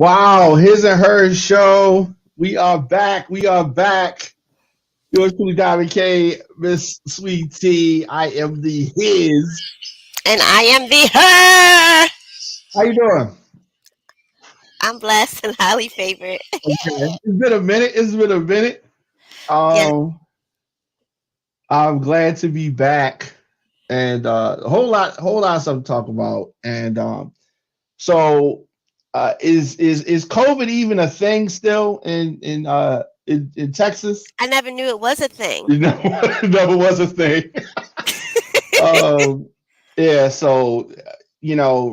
Wow, his and her show. We are back. We are back. Yours truly, Diamond K, Miss Sweet Tea. I am the his. And I am the her. How you doing? I'm blessed and highly favored. Okay. It's been a minute. It's been a minute. Yeah, Um, I'm glad to be back, and a whole lot of stuff to talk about. And so, is COVID even a thing still in Texas? I never knew it was a thing. You know, it never was a thing. Um, yeah, so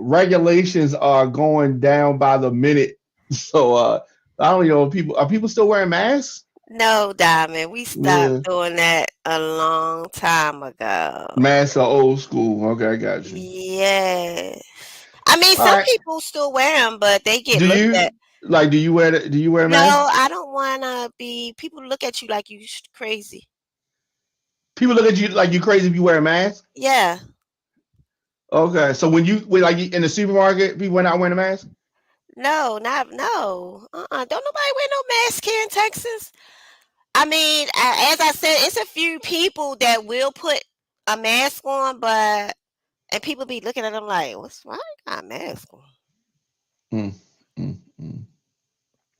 regulations are going down by the minute. So I don't know, people are people still wearing masks? No, Diamond, we Yeah. stopped doing that a long time ago. Masks are old school. Okay, I got you. Yeah. I mean, All some right. people still wear them, but they get Do looked at. you do you wear a No, mask? I don't want to be. People look at you like you crazy. People look at you like you crazy if you wear a mask. Yeah. Okay, so when like in the supermarket, people not wearing a mask. No, not no. Don't nobody wear no mask here in Texas. I mean, as I said, it's a few people that will put a mask on, but and people be looking at them like, "What's why you got a mask on?" Mm, mm.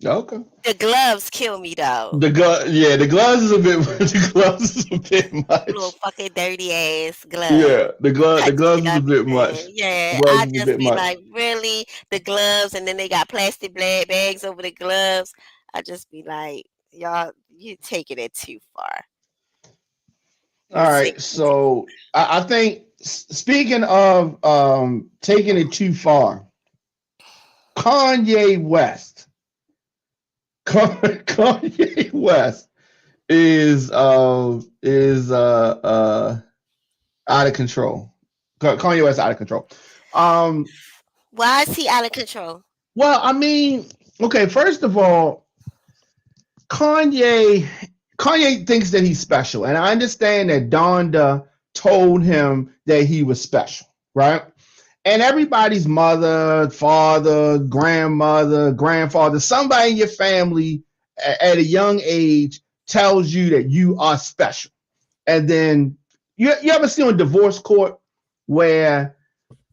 Okay. The gloves kill me though. Yeah, the gloves is a bit the gloves is a bit Little much. fucking dirty ass gloves. Yeah, the Touching gloves is a bit much. everything. The Yeah, gloves I is a just bit be much. like, really? The gloves, and then they got plastic bags over the gloves. I just be like, y'all, you taking it too far. All You're right, taking it too. so I think speaking of taking it too far, Kanye West, Kanye West is out of control. Kanye West out of control. Um, Why is he out of control? well, I mean, okay, first of all, Kanye Kanye thinks that he's special, and I understand that Donda told him that he was special, right? And everybody's mother, father, grandmother, grandfather, somebody in your family at a young age tells you that you are special. And then you ever see on divorce court where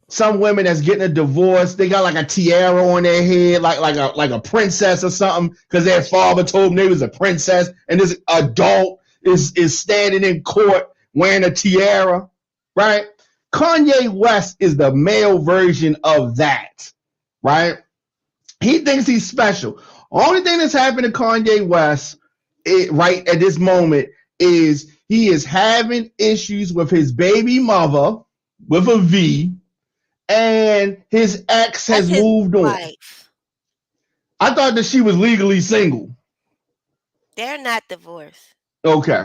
some women that's getting a divorce, they got like a tiara on their head, like a princess or something, because their father told them they was a princess, and this adult is standing in court wearing a tiara, right? Kanye West is the male version of that, right? He thinks he's special. Only thing that's happened to Kanye West, right at this moment, is he is having issues with his baby mother with a V, and his ex That's has his moved on. wife. I thought that she was legally single. They're not divorced. Okay.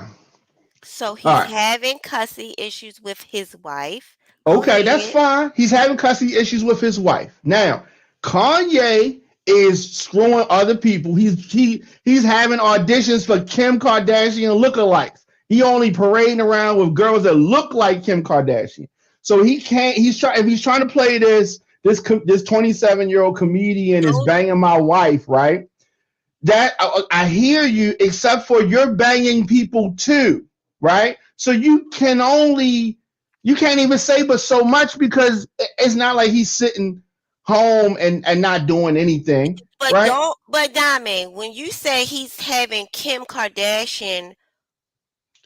So All he's right. having custody issues with his wife. Go Okay, that's ahead. fine. He's having custody issues with his wife. Now, Kanye is screwing other people. He's having auditions for Kim Kardashian lookalikes. He only parading around with girls that look like Kim Kardashian. So he can't. If he's trying to play this 27-year-old comedian is Don't banging my wife, right? That I hear you, except for you're banging people too, right? So you can't even say but so much, because it's not like he's sitting home and not doing anything, but right? don't but Diamond, when you say he's having Kim Kardashian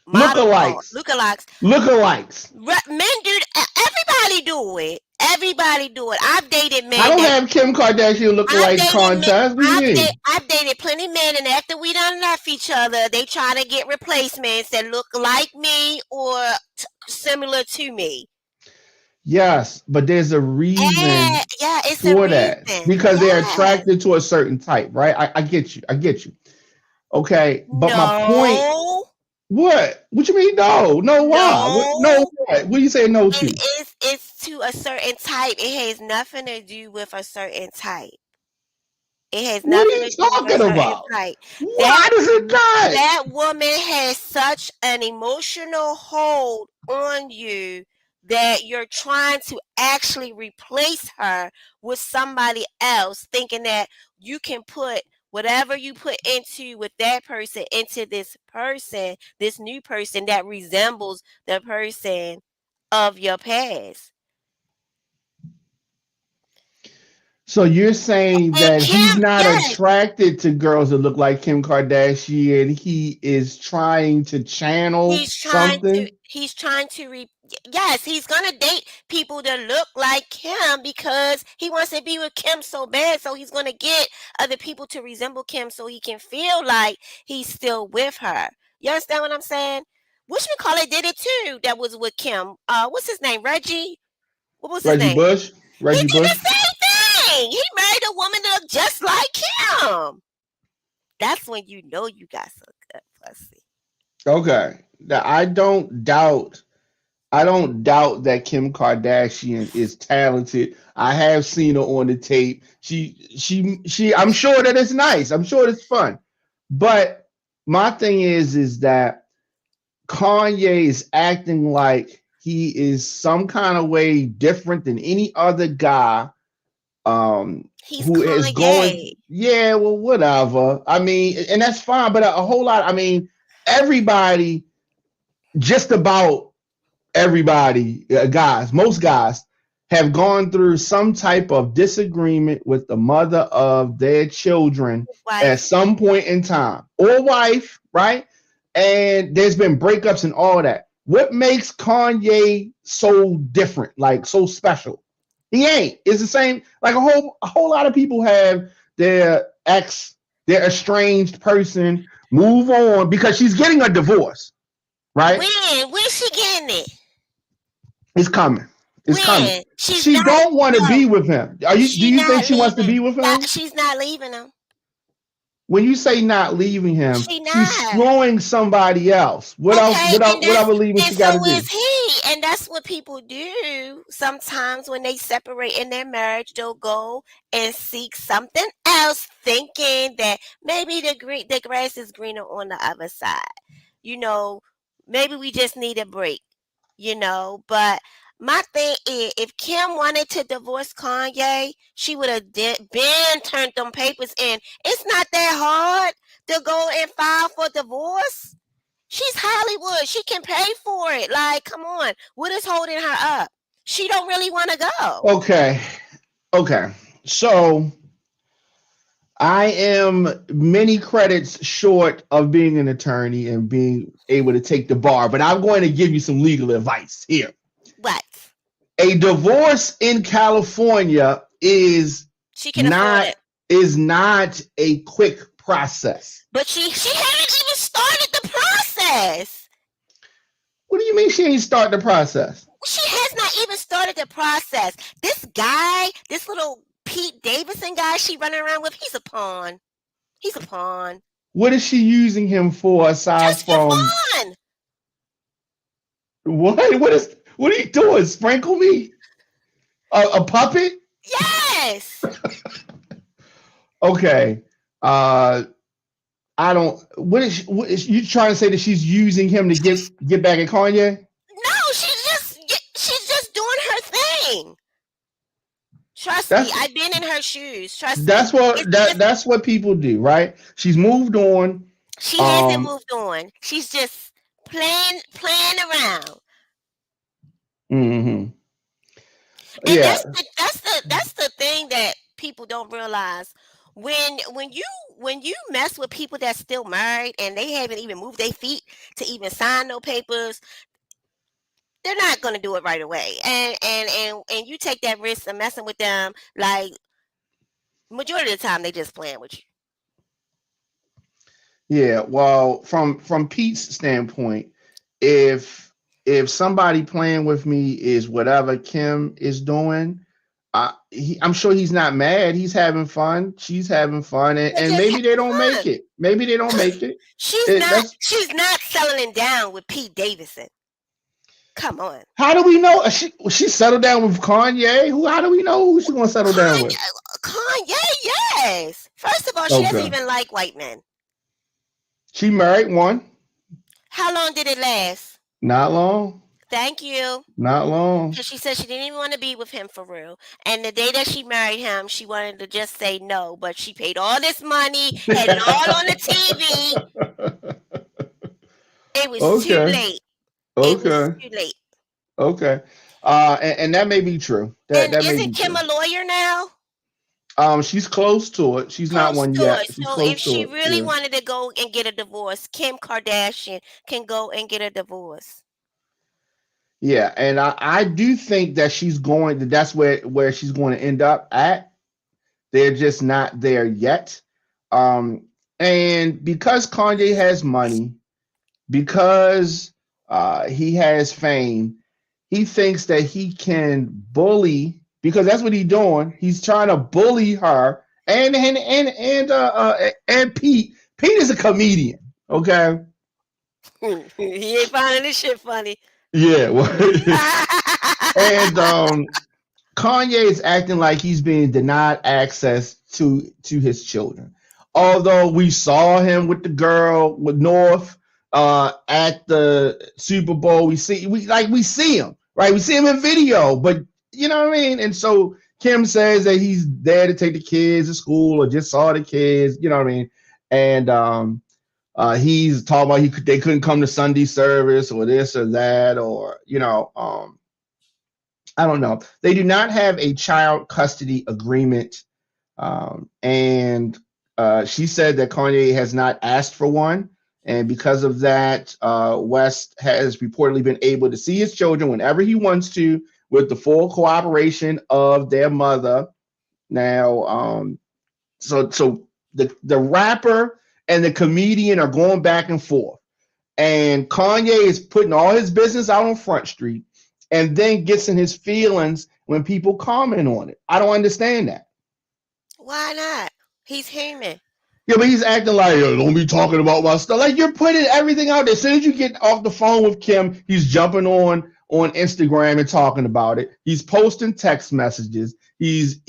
model Lookalikes, lookalikes, lookalikes. men do everybody do it. Everybody do it. I've dated I men don't that have Kim Kardashian I've lookalike dated men contest. What do you mean? I've dated plenty men, and after we done left each other, they try to get replacements that look like me or similar to me. Yes, but there's a reason And yeah, it's a for that, reason. because they're Yes. attracted to a certain type, right? I get you. I get you. Okay, but my point. No. What you mean? No, no. Why? No. No. What? What are you saying no It to? is it's to a certain type. It has nothing to do with a certain type. It has What are nothing you to do with a talking certain about? type. That Why does it not? that woman has such an emotional hold on you that you're trying to actually replace her with somebody else, thinking that you can put whatever you put into with that person into this person, this new person that resembles the person of your past. So you're saying And that he's Kim, not yes, attracted to girls that look like Kim Kardashian. He is trying to channel something. he's trying to yes, he's gonna date people that look like Kim because he wants to be with Kim so bad. So he's gonna get other people to resemble Kim so he can feel like he's still with her. You understand what I'm saying? Whatchamacallit did it too. That was with Kim. What's his name? Reggie. What was his Reggie name? Bush. He Reggie did the Bush. same thing. He married a woman that looked just like Kim. That's when you know you got some good pussy. Okay. Now I don't doubt that Kim Kardashian is talented. I have seen her on the tape. She I'm sure that it's nice. I'm sure it's fun. But my thing is that Kanye is acting like he is some kind of way different than any other guy He's who is going, Kanye. yeah, well, whatever. I mean, and that's fine, but a whole lot, I mean, everybody, just about everybody, guys, most guys have gone through some type of disagreement with the mother of their children at Wife. some point in time, or wife, right? And there's been breakups and all that. What makes Kanye so different, like so special? He ain't. It's the same. Like a whole lot of people have their ex, their estranged person move on because she's getting a divorce, right? When's she getting it? It's coming. It's coming. When? She's She not. don't want to No, be with him. Are you? Do she you think not she wants to leaving. be with him? She's not leaving him. When you say not leaving him, She she's not. screwing somebody else. What else? Okay, What else? and What other leaving and she got to so do? is he, and that's what people do. Sometimes when they separate in their marriage, they'll go and seek something else, thinking that maybe the grass is greener on the other side. You know, maybe we just need a break. But my thing is, if Kim wanted to divorce Kanye, she would have been turned them papers in. It's not that hard to go and file for divorce. She's Hollywood. She can pay for it. Like, come on. What is holding her up? She don't really want to go. Okay. Okay. So I am many credits short of being an attorney and being able to take the bar, but I'm going to give you some legal advice here. What? A divorce in California She can afford not it. is not a quick process. But she haven't even started the process. What do you mean she ain't start the process? She has not even started the process. This guy, this little Pete Davidson guy she running around with, he's a pawn. He's a pawn. What is she using him for aside Just for from fun. what? What are you doing? Sprinkle me? A puppet? Yes. Okay. I don't. What is you trying to say that she's using him to get back at Kanye? No, she's just doing her thing. Trust me, That's I've been in her shoes. Trust me. that's what It's just that's what people do, right? She's moved on. she hasn't Um. moved on. She's just playing around. Hmm. And Yeah. that's the thing that people don't realize. When you mess with people that's still married and they haven't even moved their feet to even sign no papers, they're not gonna do it right away. And you take that risk of messing with them, like majority of the time they just playing with you. Yeah. Well, from Pete's standpoint, if somebody playing with me is whatever Kim is doing, I'm sure he's not mad. He's having fun. She's having fun, They're and just maybe they don't having make fun. it. Maybe they don't make it. She's not That's she's not settling down with Pete Davidson. Come on. how do we know she settled down with Kanye? Who? How do we know who she's gonna settle down with? Kanye, Kanye, yes. First of all, she doesn't Okay, even like white men. she married one. How long did it last? Not long. Thank you. Not long. Because she said she didn't even want to be with him for real. And the day that she married him, she wanted to just say no, but she paid all this money, had it all on the TV. It was too Okay. late. It was Okay. too late. Okay. And that may be true. That And that may isn't be Kim true. a lawyer now? She's close to it. She's not Close one to yet. it. She's So if close to she it. really Yeah. wanted to go and get a divorce, Kim Kardashian can go and get a divorce. Yeah. And I do think that that's where she's going to end up at. They're just not there yet. And because Kanye has money, because he has fame, he thinks that he can bully, because that's what he's doing. He's trying to bully her and Pete. Pete is a comedian, okay? He ain't finding this shit funny. Yeah. And Kanye is acting like he's being denied access to his children. Although we saw him with the girl with North at the Super Bowl, we see him, right? We see him in video, but you know what I mean? And so Kim says that he's there to take the kids to school or just saw the kids, you know what I mean? And he's talking about they couldn't come to Sunday service or this or that, or I don't know. They do not have a child custody agreement. And she said that Kanye has not asked for one. And because of that, West has reportedly been able to see his children whenever he wants to, with the full cooperation of their mother. Now, so the rapper and the comedian are going back and forth. And Kanye is putting all his business out on Front Street and then gets in his feelings when people comment on it. I don't understand that. Why not? He's human. Yeah, but he's acting like, yo, don't be talking about my stuff. Like, you're putting everything out there. As soon as you get off the phone with Kim, he's jumping on Instagram and talking about it. He's posting text messages. He's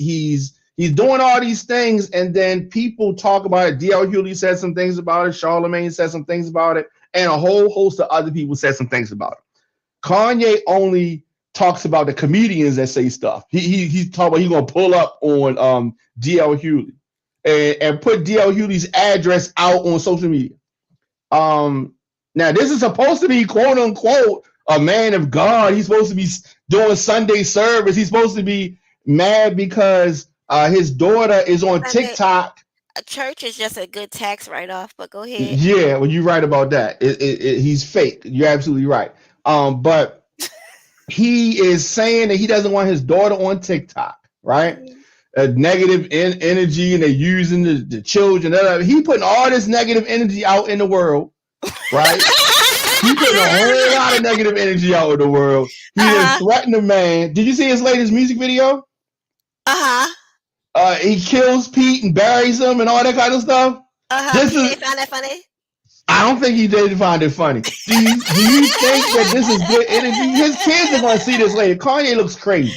doing all these things, and then people talk about it. D.L. Hughley said some things about it. Charlamagne said some things about it, and a whole host of other people said some things about it. Kanye only talks about the comedians that say stuff. He's talking about he's gonna pull up on D.L. Hughley and put D.L. Hughley's address out on social media. Now this is supposed to be quote unquote a man of God. He's supposed to be doing Sunday service. He's supposed to be mad because his daughter is on TikTok. A church is just a good tax write-off, but go ahead. Yeah, well, you're right about that. He's fake. You're absolutely right. But he is saying that he doesn't want his daughter on TikTok, right? Negative energy, and they're using the children. He putting all this negative energy out in the world, right? He putting a whole lot of negative energy out in the world. He has threatened a man. Did you see his latest music video? He kills Pete and buries him and all that kind of stuff. Did you find that funny? I don't think he did find it funny. Do you think that this is good energy? His kids are going to see this later. Kanye looks crazy.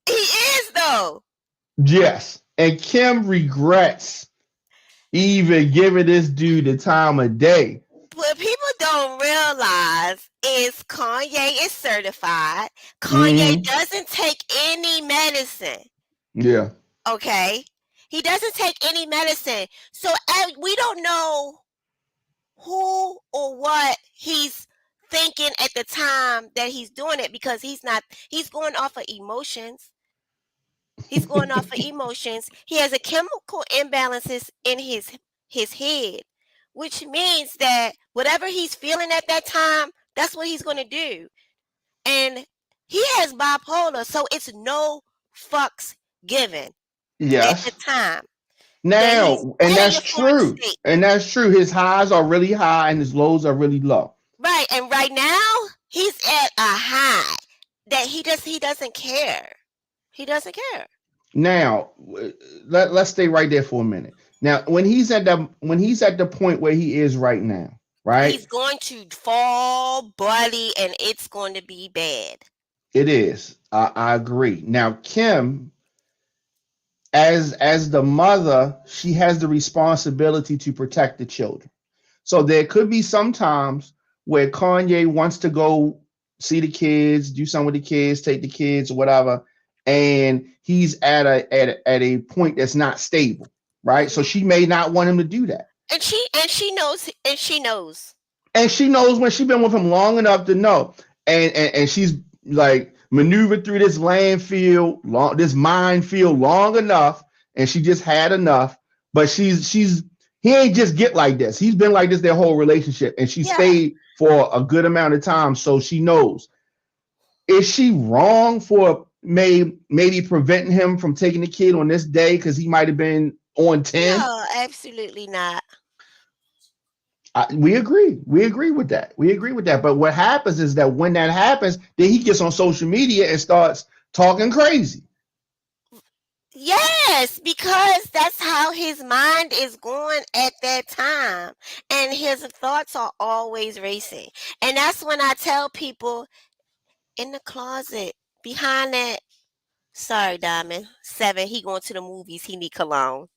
He is, though. Yes. And Kim regrets even giving this dude the time of day. What people don't realize is Kanye is certified. Kanye doesn't take any medicine. Yeah. Okay? He doesn't take any medicine. So we don't know who or what he's thinking at the time that he's doing it, because he's going off of emotions. He's going off of emotions. He has a chemical imbalances in his head, which means that whatever he's feeling at that time, that's what he's going to do. And he has bipolar, so it's no fucks given. Yes. At the time. Now, and that's true. And that's true. His highs are really high and his lows are really low. Right. And right now, he's at a high that he doesn't care. He doesn't care. Now, let's stay right there for a minute. Now, when he's at the point where he is right now, right? He's going to fall, buddy, and it's going to be bad. It is. I agree. Now, Kim, as the mother, she has the responsibility to protect the children. So there could be some times where Kanye wants to go see the kids, do something with the kids, take the kids or whatever, and he's at a point that's not stable, right? So Mhm. she may not want him to do that. And she knows, and she knows. And she knows when she's been with him long enough to know. And she's like maneuvered through this this minefield long enough, and she just had enough. But she's he ain't just get like this. He's been like this their whole relationship, and she Yeah. stayed for a good amount of time, so she knows. Is she wrong for maybe preventing him from taking the kid on this day because he might have been on 10? No, absolutely not. We agree. We agree with that. We agree with that. But what happens is that when that happens, then he gets on social media and starts talking crazy. Yes, because that's how his mind is going at that time. And his thoughts are always racing. And that's when I tell people, in the closet, behind that, sorry, Diamond, 7, he going to the movies, he need cologne.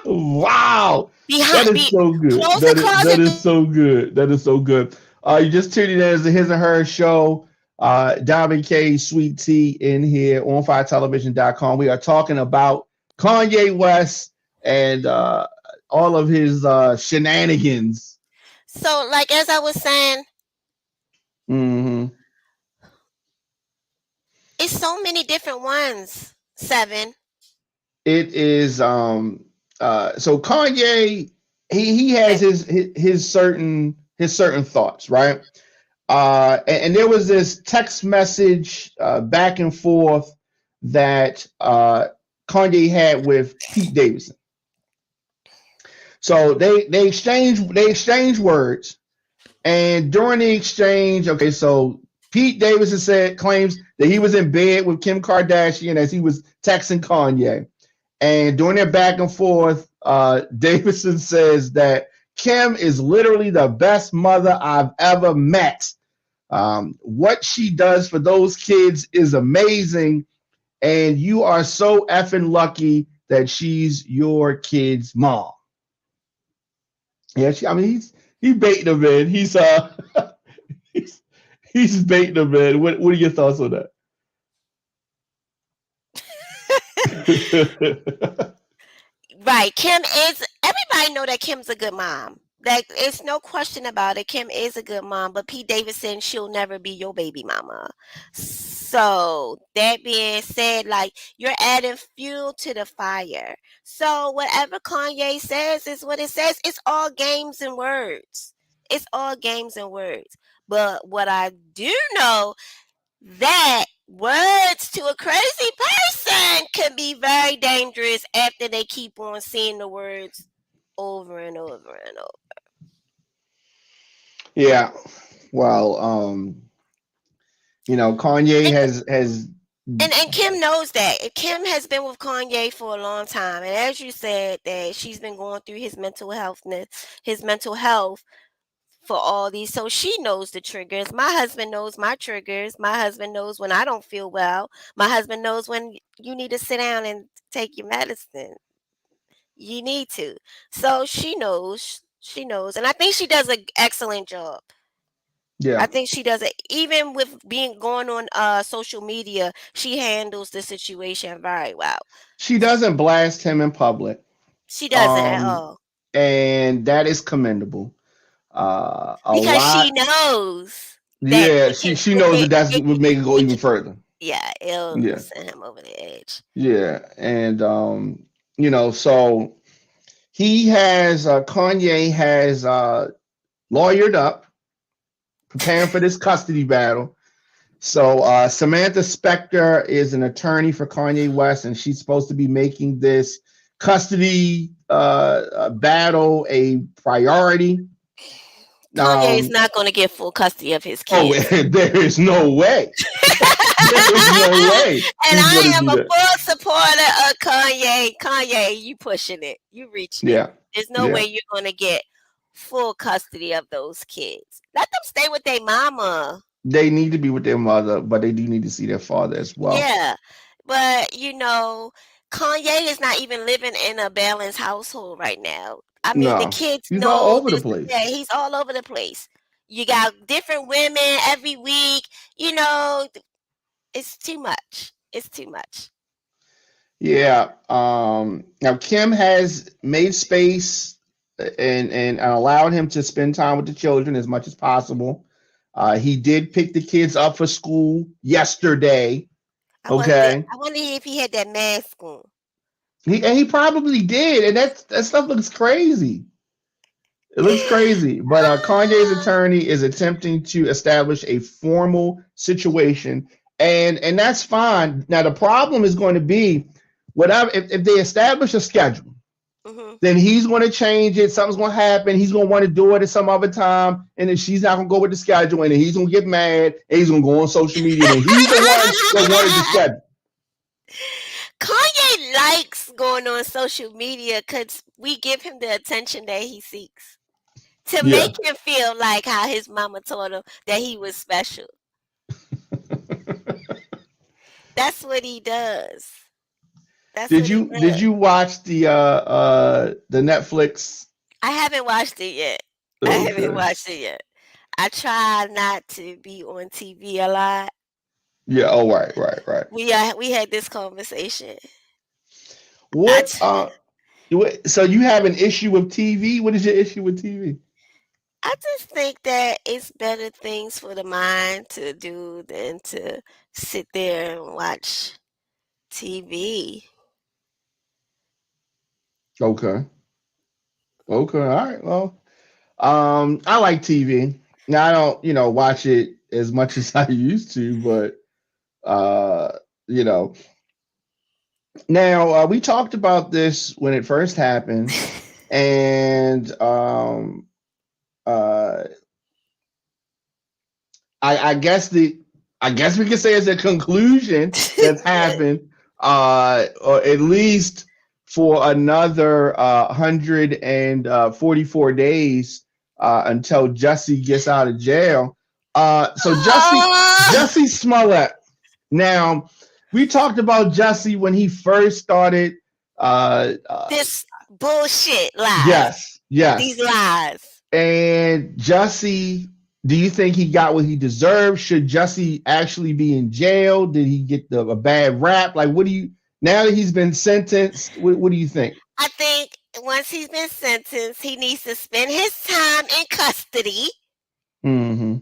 Wow. That Behind, is so good. close the That closet is so good. That is so good. You just tuned in as the His and Her show. Diamond K, Sweet Tea in here on firetelevision.com. We are talking about Kanye West and all of his shenanigans. So, like, as I was saying, Mm-hmm. it's so many different ones, 7. It is so Kanye he has Okay. his certain thoughts, right? And there was this text message back and forth that Kanye had with Pete Davidson. So they exchanged words, and during the exchange, okay, so Pete Davidson claims that he was in bed with Kim Kardashian as he was texting Kanye. And during their back and forth, Davidson says that Kim is literally the best mother I've ever met. What she does for those kids is amazing, and you are so effing lucky that she's your kid's mom. Yeah, I mean he's baiting them in. He's he's baiting them in. What are your thoughts on that? Right. Everybody know that Kim's a good mom. That it's no question about it. Kim is a good mom, but Pete Davidson, she'll never be your baby mama. So that being said, like, you're adding fuel to the fire. So whatever Kanye says is what it says. It's all games and words. It's all games and words. But what I do know, that words to a crazy person can be very dangerous after they keep on seeing the words over and over and over. Yeah. Well, Kanye And has and Kim knows that. Kim has been with Kanye for a long time, and as you said, that she's been going through his mental health for all these. So she knows the triggers. My husband knows my triggers. My husband knows when I don't feel well. My husband knows when you need to sit down and take your medicine. You need to. So she knows. She knows. And I think she does an excellent job. yeah. I think she does it. Even with being going on social media, she handles the situation very well. She doesn't blast him in public. She doesn't at Um all. and that is commendable. A Because she lot. knows that Yeah, she knows that that's would make it go it even can, further. yeah, it'll Yeah. send him over the edge. Yeah. And so Kanye has lawyered up, preparing for this custody battle. So Samantha Spector is an attorney for Kanye West, and she's supposed to be making this custody battle a priority. Kanye is not going to get full custody of his Oh, kids. there is no way. There is no way And he's going I to am do a that. full supporter of Kanye. Kanye, you pushing it. You reaching it. Yeah, There's no yeah. way you're going to get full custody of those kids. Let them stay with their mama. They need to be with their mother, but they do need to see their father as well. Yeah. But, Kanye is not even living in a balanced household right now. I mean, the No, kids he's all know over the this. place. Yeah, he's all over the place. You got different women every week. You know, it's too much. It's too much. Yeah. Now Kim has made space and allowed him to spend time with the children as much as possible. He did pick the kids up for school yesterday. Okay. I wonder if he had that mask on. He probably did, and that stuff looks crazy. It looks crazy. But Kanye's attorney is attempting to establish a formal situation, and that's fine. Now the problem is going to be whatever if they establish a schedule, then he's going to change it. Something's going to happen. He's going to want to do it at some other time, and then she's not going to go with the schedule, and then he's going to get mad, and he's going to go on social media, and he's the one that wanted the schedule. Kanye likes going on social media because we give him the attention that he seeks to make him feel like how his mama told him that he was special. That's what he does. Did you watch the Netflix? I haven't watched it yet. Okay. I haven't watched it yet. I try not to be on TV a lot. Yeah. Oh, right. We had this conversation. What? So you have an issue with TV? What is your issue with TV? I just think that it's better things for the mind to do than to sit there and watch TV. Okay. All right. Well, I like TV. Now I don't, watch it as much as I used to, but now we talked about this when it first happened, and I guess we can say it's a conclusion that's happened, or at least for another 144 days until Jussie gets out of jail. So Jussie Smollett. Now, we talked about Jussie when he first started this bullshit lies. Yes. These lies. And Jussie, do you think he got what he deserved? Should Jussie actually be in jail? Did he get a bad rap? Like, now that he's been sentenced, what do you think? I think once he's been sentenced, he needs to spend his time in custody. Mm-hmm.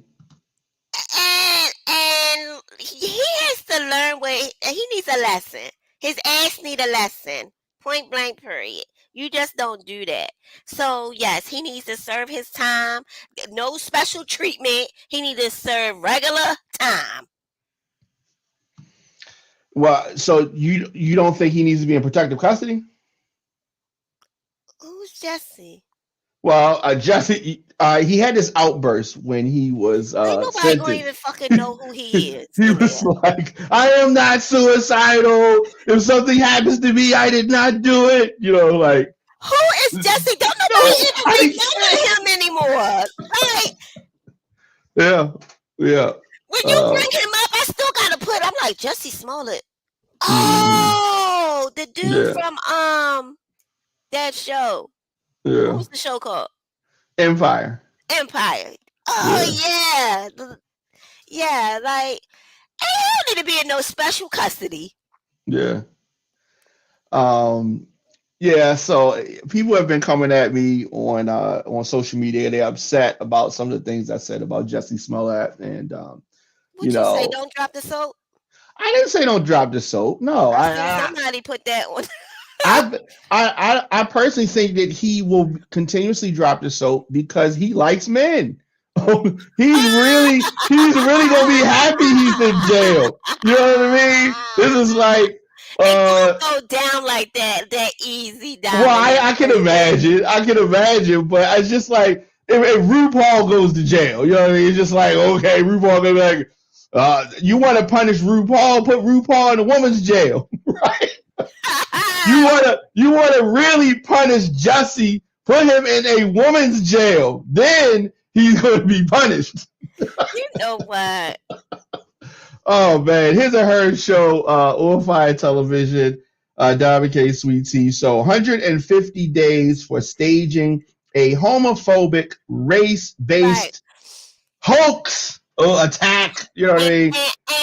And he has to learn he needs a lesson. His ass need a lesson. Point blank, period. You just don't do that. So, yes, he needs to serve his time. No special treatment. He needs to serve regular time. Well, so you don't think he needs to be in protective custody? Who's Jussie? Well, Jussie, he had this outburst when he was nobody gonna even fucking know who he is. He was like, "I am not suicidal. If something happens to me, I did not do it." Like, who is Jussie? Don't nobody even know him anymore. Like, yeah. When you bring him up, I still gotta I'm like, Jussie Smollett. Oh, the dude from that show. Yeah. What was the show called? Empire. Oh yeah. Yeah, like, he don't need to be in no special custody. Yeah. Yeah, so people have been coming at me on social media. They're upset about some of the things I said about Jussie Smollett, and What'd you say? Don't drop the soap? I didn't say don't drop the soap. No, somebody put that on. I personally think that he will continuously drop the soap because he likes men. He's really gonna be happy he's in jail. You know what I mean? This is like it don't go down like that easy down. Well, I can imagine, but it's just like if RuPaul goes to jail, you know what I mean? It's just like, okay, RuPaul gonna be like, you want to punish RuPaul? Put RuPaul in a woman's jail, right? You want to really punish Jussie? Put him in a woman's jail. Then he's going to be punished. You know what? Oh man, His or Her show on Fire Television. Diamond K Sweet Tea. So 150 days for staging a homophobic, race-based hoax or attack. You know what I mean?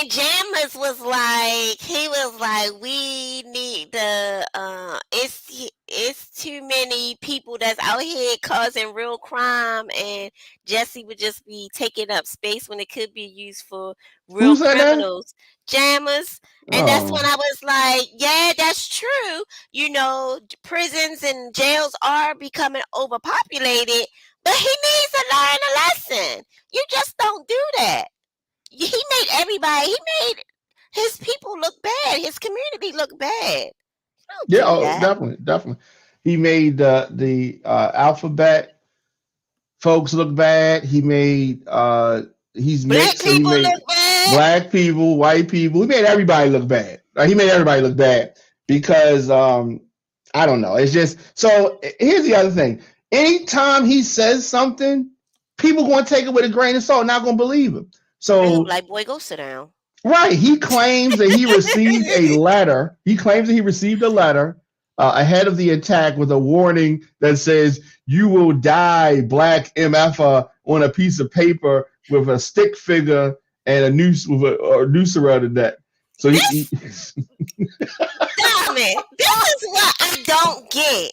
And Jammers was like, he was like, we need the it's too many people that's out here causing real crime, and Jesse would just be taking up space when it could be used for Who real said that? criminals. Jammers. And that's when Oh, I was like, yeah, that's true. You know, prisons and jails are becoming overpopulated, but he needs to learn a lesson. You just don't do that. He made everybody, he made his people look bad, his community look bad. Don't yeah. do Oh, that. definitely, definitely. He made the alphabet folks look bad. He made he's Black mixed, so he people made look bad. black people, white people. He made everybody look bad. He made everybody look bad because I don't know. It's just so. Here's the other thing. Anytime he says something, people going to take it with a grain of salt, not going to believe him. They gonna be So like, boy, go sit down. right, he claims that he received a letter. He claims that he received a letter ahead of the attack with a warning that says you will die, black MFer, on a piece of paper with a stick figure and a noose with a noose around the neck. So he This damn it. This is what I don't get.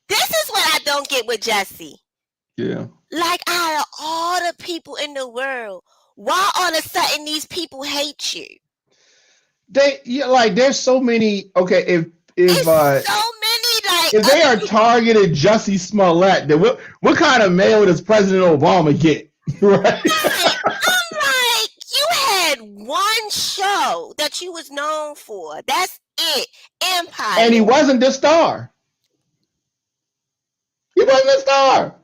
This is what I don't get with Jesse. yeah. Like, out of all the people in the world, why all of a sudden these people hate you? Like there's so many. Okay, if It's so many, like, if they other are people. targeted Jussie Smollett, then what kind of mail does President Obama get? Right? I'm like, you had one show that you was known for. That's it. Empire. And he wasn't the star. He wasn't a star.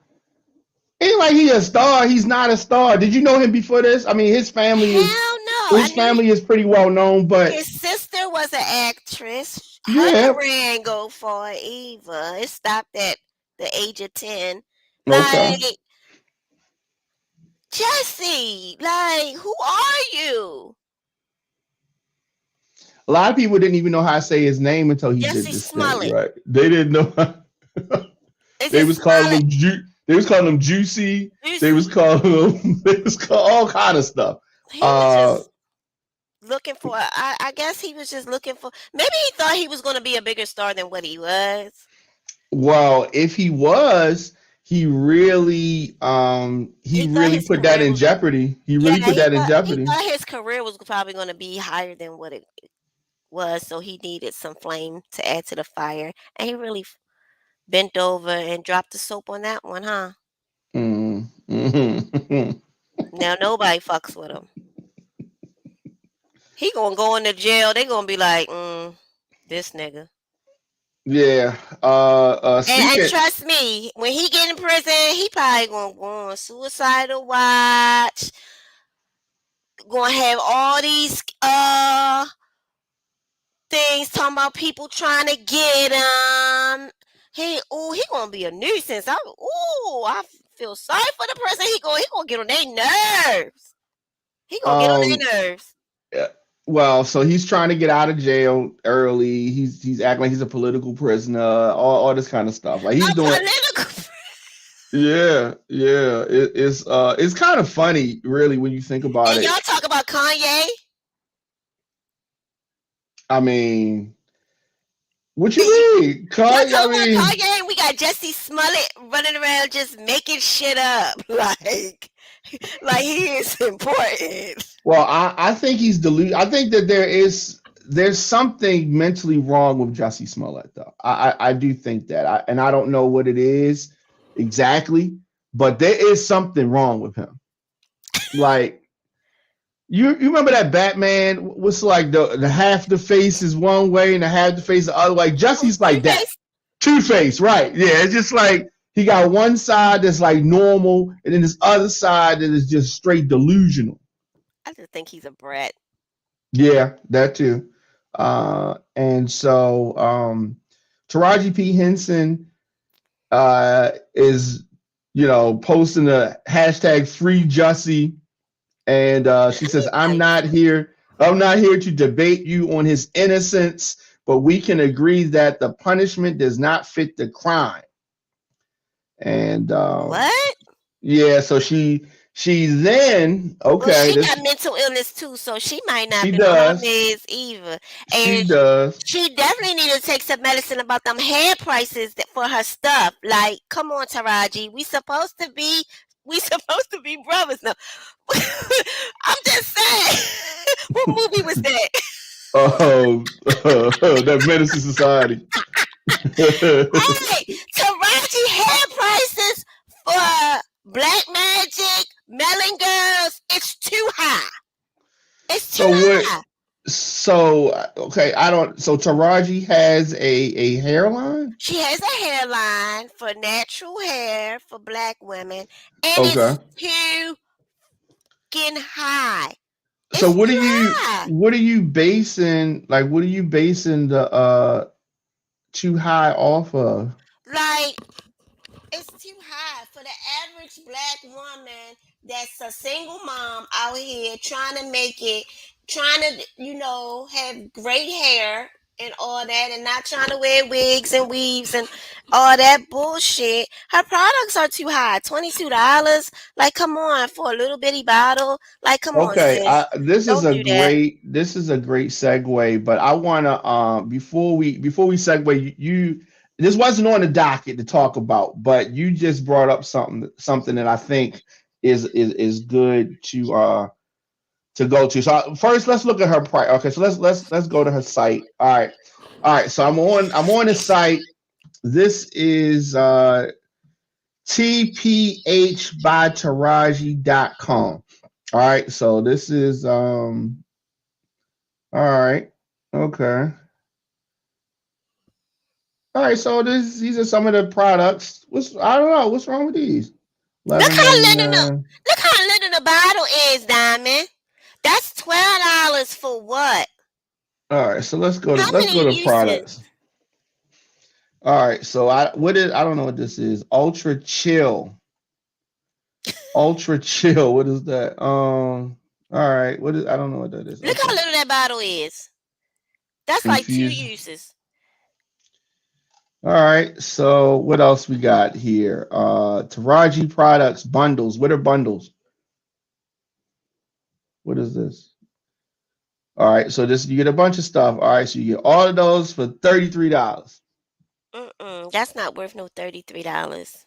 Ain't like he's a star. He's not a star. Did you know him before this? I mean, his family Hell is no. his family is pretty well known, but His sister was an actress. Her yeah, career ain't go far either. It stopped at the age of 10. okay. Like, Jesse, like, who are you? A lot of people didn't even know how to say his name until he did Jesse this thing, Smollett. right? They didn't know. Is They it was calling Smollett? him they was calling him Juicy. They was Juicy? calling him they was called all kind of stuff. He was Uh, just looking for, I guess he was just looking for, maybe he thought he was going to be a bigger star than what he was. well, if he was, he really He thought his put that career in was, jeopardy. He yeah, really put that in he jeopardy. thought his career was probably going to be higher than what it was, so he needed some flame to add to the fire, and he really bent over and dropped the soap on that one, huh? Mm, mhm. Now nobody fucks with him. He gonna go into jail. They gonna be like, this nigga. Yeah. And Speaking. trust me, when he get in prison, he probably gonna go on suicidal watch. Gonna have all these things talking about people trying to get him. He gonna be a nuisance. I feel sorry for the person. He gonna get on their nerves. He gonna get on Um. their nerves. Well, so he's trying to get out of jail early. He's acting like he's a political prisoner. All this kind of stuff. Like he's A doing. political. Yeah, yeah. It's kind of funny, really, when you think about And it. y'all talk about Kanye. I mean, what you mean? Y'all I talk about mean, Kanye, and we got Jesse Smollett running around just making shit up, like he is important. well, I think he's deluded. I think that there's something mentally wrong with Jussie Smollett, though. I do think that, and I don't know what it is exactly, but there is something wrong with him. Like you remember that Batman was like the half the face is one way and the half the face the other. Like Jussie's like that. Two-Face, right? Yeah, it's just like he got one side that's like normal, and then this other side that is just straight delusional. I just think he's a brat. Yeah, that too. And so Taraji P. Henson is, posting the hashtag free Jussie, and she says, I'm not here to debate you on his innocence, but we can agree that the punishment does not fit the crime. And What? yeah, so she She then Well, okay, she this got mental illness too, so she might not she been on her does. meds either. She And does. she definitely need to take some medicine about them hair prices for her stuff. Like, come on, Taraji, we supposed to be brothers now. I'm just saying. What movie was that? Oh, that Medicine Society. Hey, Taraji hair prices for Black Magic, Melon Girls, it's too high. It's too So what? high. So okay, I don't. So Taraji has a hairline. She has a hairline for natural hair for Black women, and Okay. it's too fucking high. So It's too high. what are you basing what are you basing the too high off of? Like, it's too high for the average Black woman that's a single mom out here trying to make it, trying to, have great hair and all that, and not trying to wear wigs and weaves and all that bullshit. Her products are too high. $22. Like, come on, for a little bitty bottle. Like, come on, Okay, sis. Don't do that. this is a great segue, but I want to before we segue this wasn't on the docket to talk about, but you just brought up something that I think is good to go to. So first, let's look at her price. Okay, so let's go to her site. All right. So I'm on the site. This is tphbytaraji.com. All right, so this is all right. Okay. All right, so these are some of the products. I don't know, what's wrong with these? Look how little the 11.99. look how little the bottle is, Diamond. That's $12 for what? All right, so How let's go many to uses? products. All right, so I don't know what this is. Ultra chill. Ultra chill. What is that? All right, what is I don't know what that is. Look how Okay. little that bottle is. That's like two Infused. uses. All right, so what else we got here? Taraji products bundles. What are bundles? What is this? All right, so this you get a bunch of stuff. All right, so you get all of those for $33. That's not worth no $33.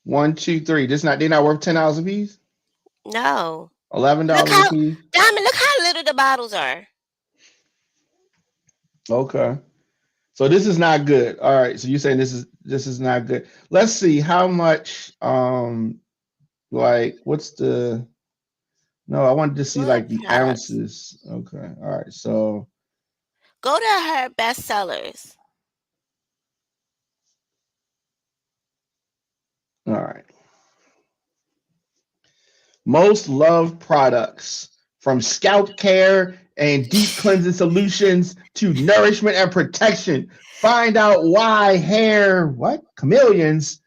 One, two, three. This not they're not worth $10 a piece. No. Look $11 a how piece. Diamond, look how little the bottles are. Okay, so this is not good. All right, so you're saying this is not good. Let's see how much. What's the? No, I wanted to see What like the products? ounces. Okay, all right, so Go to her bestsellers. all right. Most loved products from scalp care and deep cleansing solutions to nourishment and protection. Find out why chameleons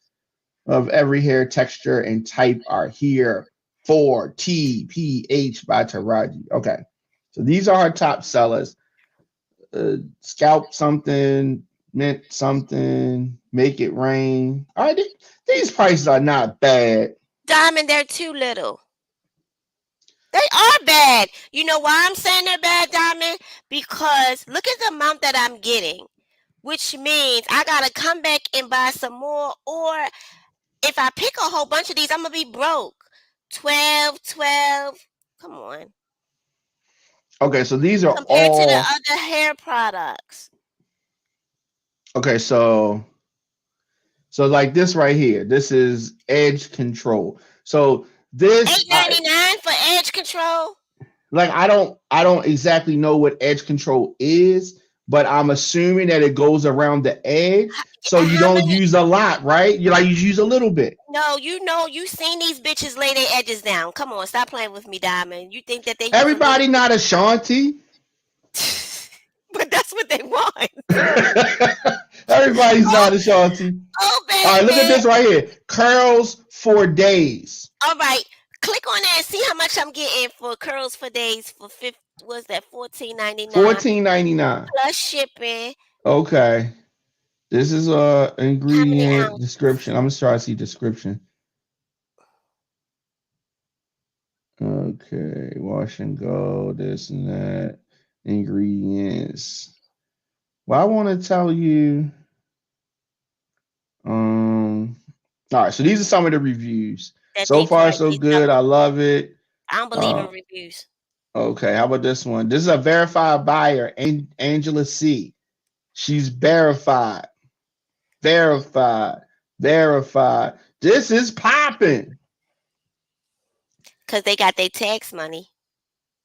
of every hair texture and type are here for TPH by Taraji. Okay, so these are our top sellers. Scalp something, mint something, make it rain. All right, these prices are not bad. Diamond, they're too little. They are bad. You know why I'm saying they're bad, Diamond? Because look at the amount that I'm getting, which means I gotta come back and buy some more. Or if I pick a whole bunch of these, I'm gonna be broke. 12, 12. Come on. Okay, so these are Compared to the all other hair products. okay. So like this right here, this is edge control. So this Eight ninety nine for edge control. I don't exactly know what edge control is, but I'm assuming that it goes around the edge, so you How don't many? use a lot, right? You use a little bit. No, you seen these bitches lay their edges down. Come on, stop playing with me, Diamond. You think that they use a little Everybody not Ashanti. but that's what they want. Everybody's Oh, not Ashanti. oh All right, look at baby. this right here. Curls for days. All right. Click on that and see how much I'm getting for curls for days for was that $14.99 $14.99. plus shipping. Okay. This is How many ingredient ounces? description. I'm just trying to see description. Okay, wash and go, this and that, ingredients. Well, I want to tell you, all right, so these are some of the reviews. that So they far, so they good. I selling. love it. I don't believe in Uh, reviews. okay, how about this one? This is a verified buyer, Angela C. She's verified, verified, verified. This is popping. Because they got their tax money.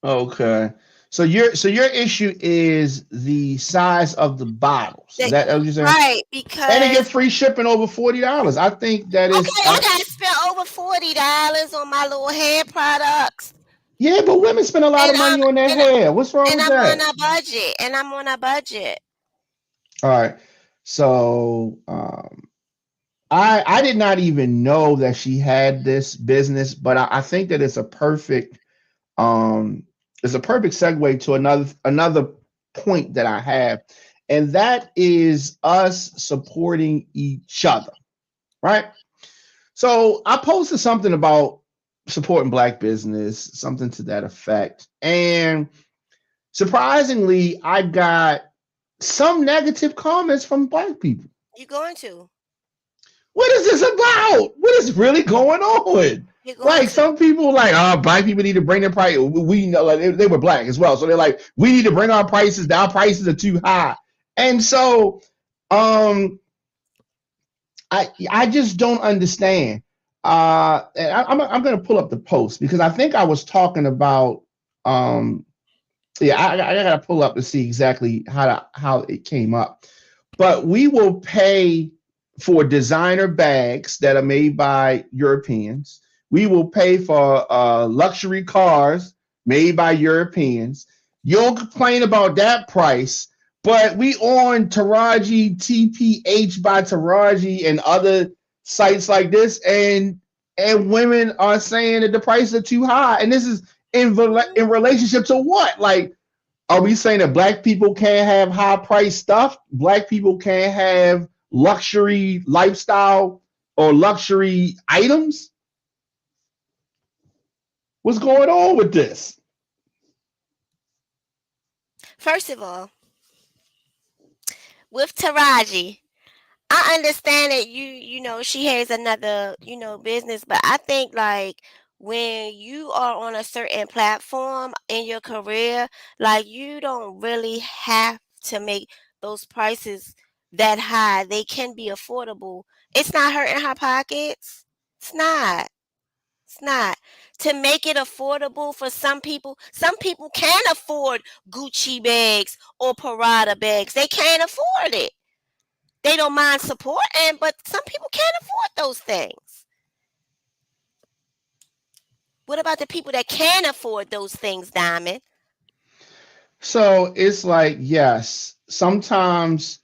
Okay. So your issue is the size of the bottles. Is They, that what you're saying? right, And they get because free shipping over $40. I think that is okay, I gotta spend over $40 on my little hair products. yeah, but women spend a lot And of money on their and hair. What's wrong and with I'm on that? a budget. And I'm on a budget. All right. So I did not even know that she had this business, but I think that um it's a perfect segue to another point that I have, and that is us supporting each other, right? So I posted something about supporting black business, something to that effect. And surprisingly, I got some negative comments from black people. You're going to. What is this about? What is really going on? You're going Like to. some people like, oh, black people need to bring their price. We know like they were black as well. So they're like, we need to bring our prices down. Prices are too high. And so I just don't understand. And I'm going to pull up the post because I think I was talking about. Yeah, I got to pull up to see exactly how it came up. But we will pay for designer bags that are made by Europeans. We will pay for luxury cars made by Europeans. You'll complain about that price, but we on Taraji, TPH by Taraji, and other sites like this, and women are saying that the prices are too high. And this is in relationship to what? Like, are we saying that black people can't have high price stuff? Black people can't have luxury lifestyle or luxury items? What's going on with this? First of all, with Taraji, I understand that she has another, business, but I think like when you are on a certain platform in your career, like you don't really have to make those prices that high. They can be affordable. It's not hurting her pockets. It's not. It's not. To make it affordable for some people can afford Gucci bags or Prada bags. They can't afford it. They don't mind supporting, but some people can't afford those things. What about the people that can afford those things, Diamond? So it's like, yes, sometimes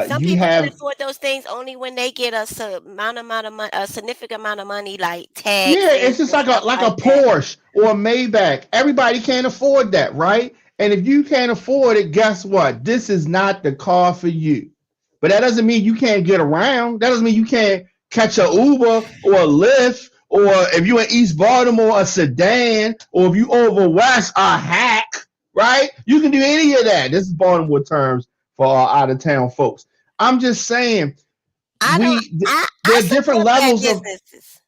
Some you people can have afford those things only when they get amount of money, a significant amount of money, like yeah, it's taxes just and like a stuff like a like that. Porsche or a Maybach. Everybody can't afford that, right? And if you can't afford it, guess what? This is not the car for you. But that doesn't mean you can't get around. That doesn't mean you can't catch a Uber or a Lyft, or if you're in East Baltimore, a sedan, or if you over west, a hack, right? You can do any of that. This is Baltimore terms for our out of town folks. I'm just saying I don't. I there are different support black levels of businesses.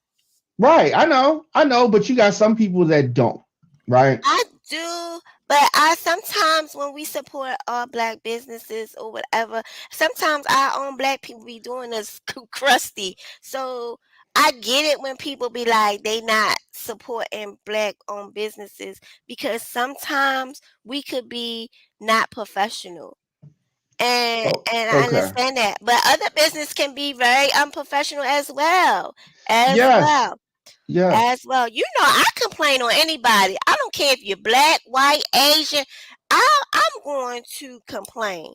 right. I know, but you got some people that don't, right? I do, but I sometimes when we support all black businesses or whatever, sometimes our own black people be doing us crusty. So I get it when people be like they not supporting black owned businesses because sometimes we could be not professional. And Oh, and I okay. understand that. But other business can be very unprofessional as well. As Yes. well. Yes. As well. I complain on anybody. I don't care if you're black, white, Asian. I'm going to complain.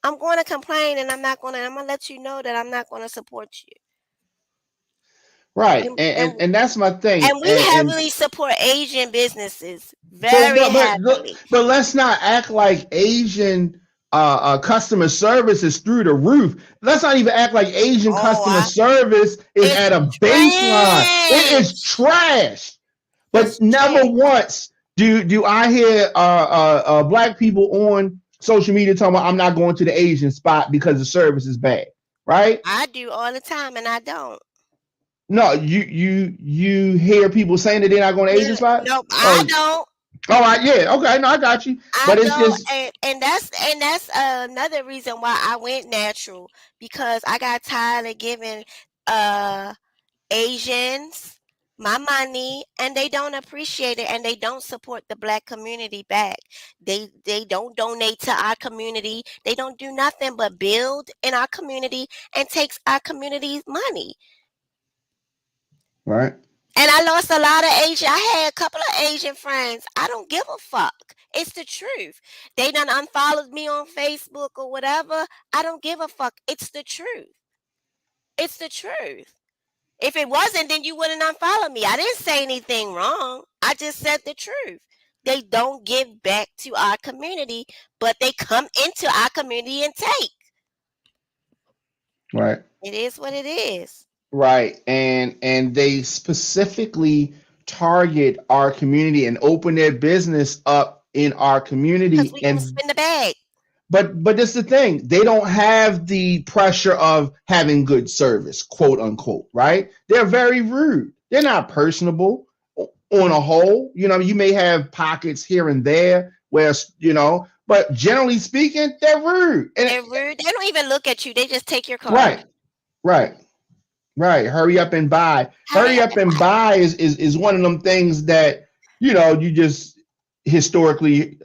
I'm going to complain, and I'm gonna let you know that I'm not going to support you. Right. And, And, and and and that's my thing. and we And heavily support Asian businesses, but very but but heavily. but let's not act like Asian customer service is through the roof. Let's not even act like Asian Oh, customer service is it's at a baseline. It is trash. trash. But That's never true. once do I hear black people on social media talking about I'm not going to the Asian spot because the service is bad, right? I do all the time, and I don't. No, you hear people saying that they're not going to Asian Yeah, spots. nope, I Oh, don't. all right, yeah, okay, no, I got you. I But it's don't, just and that's another reason why I went natural, because I got tired of giving uh Asians my money, and they don't appreciate it, and they don't support the black community back. They don't donate to our community. They don't do nothing but build in our community and takes our community's money. right, And I lost a lot of Asian. I had a couple of Asian friends. I don't give a fuck. It's the truth. They done unfollowed me on Facebook or whatever. I don't give a fuck. It's the truth. It's the truth. If it wasn't, then you wouldn't unfollow me. I didn't say anything wrong. I just said the truth. They don't give back to our community, but they come into our community and take. right. It is what it is. Right. And they specifically target our community and open their business up in our Because community. we gonna And spin the bag. but that's the thing. They don't have the pressure of having good service, quote unquote, right? They're very rude. They're not personable on a whole. You know, you may have pockets here and there where, but generally speaking, they're rude. And They're rude. They don't even look at you. They just take your card. right, right. Right. Hurry up and buy. Hurry Hurry up up and and buy is one of them things that, you just historically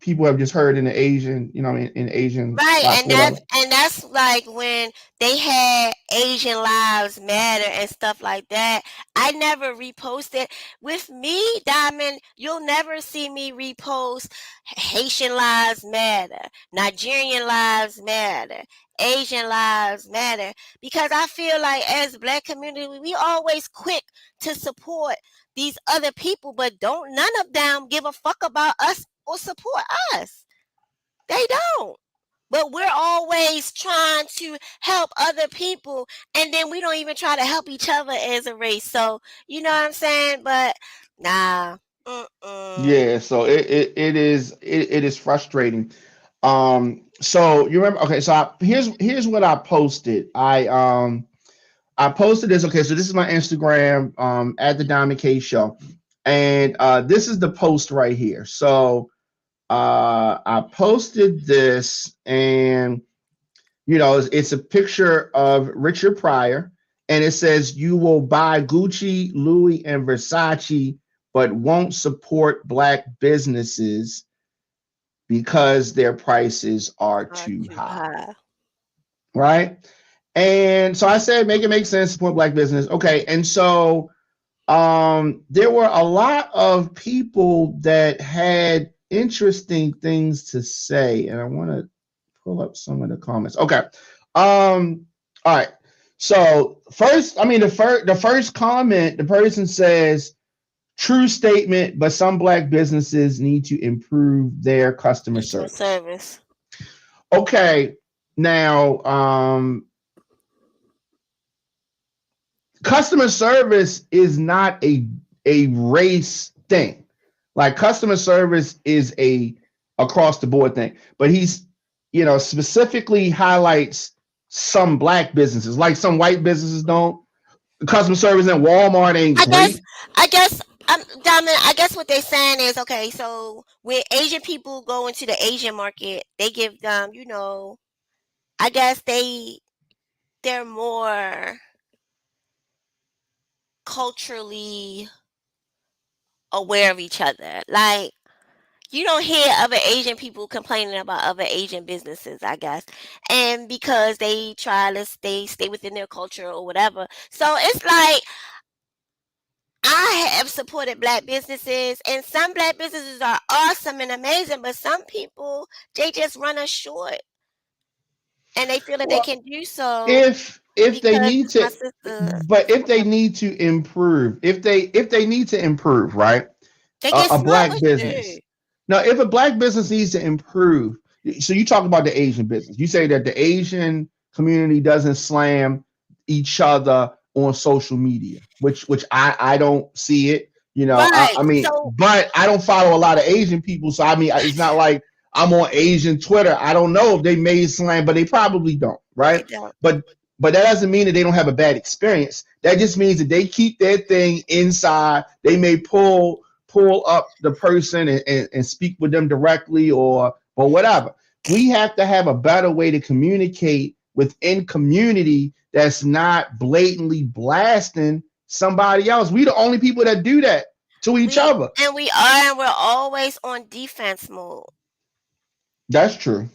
people have just heard in the Asian, in Asian right, spots, and that's whatever. and that's like when they had Asian Lives Matter and stuff like that. I never reposted. With me, Diamond, you'll never see me repost Haitian Lives Matter, Nigerian Lives Matter, Asian Lives Matter, because I feel like as black community, we always quick to support these other people, but don't none of them give a fuck about us or support us. They don't. But we're always trying to help other people, and then we don't even try to help each other as a race. So, you know what I'm saying? But nah. Mm-mm. Yeah, so it is frustrating. So you remember, okay, so here's what I posted. I posted this. Okay, so this is my Instagram at the Diamond K Show. And this is the post right here. So I posted this, and it's a picture of Richard Pryor, and it says, "You will buy Gucci, Louis, and Versace, but won't support black businesses because their prices are Not too too high." high. Right? And so I said, make it make sense, support black business. Okay, and so there were a lot of people that had interesting things to say, and I want to pull up some of the comments. Okay. All right. So first, the first comment, the person says, "True statement, but some black businesses need to improve their customer Customer service." service. Okay. Now, customer service is not a race thing. Like, customer service is a across the board thing. But he's, specifically highlights some black businesses, like some white businesses don't. Customer service in Walmart ain't I guess, great. I guess, Diamond, I guess what they're saying is, okay, so when Asian people go into the Asian market, they give them, I guess they're more culturally aware of each other. Like, you don't hear other Asian people complaining about other Asian businesses, I guess. And because they try to stay within their culture or whatever. So it's like I have supported black businesses, and some black businesses are awesome and amazing, but some people, they just run us short, and they feel that they Well, can do so if they because need it's my to, sister. but if they need to improve, if they need to improve, right? They A, get a smart black with business. you. Now, if a black business needs to improve, so you talk about the Asian business. You say that the Asian community doesn't slam each other on social media, which I don't see it. You know, Right. I mean, So but I don't follow a lot of Asian people, so I mean, it's not like I'm on Asian Twitter. I don't know if they made slang, but they probably don't, they right? don't. But but that doesn't mean that they don't have a bad experience. That just means that they keep their thing inside. They may pull up the person and speak with them directly or whatever. We have to have a better way to communicate within community that's not blatantly blasting somebody else. We the only people that do that to each We other. and we are and we're always on defense mode. That's true.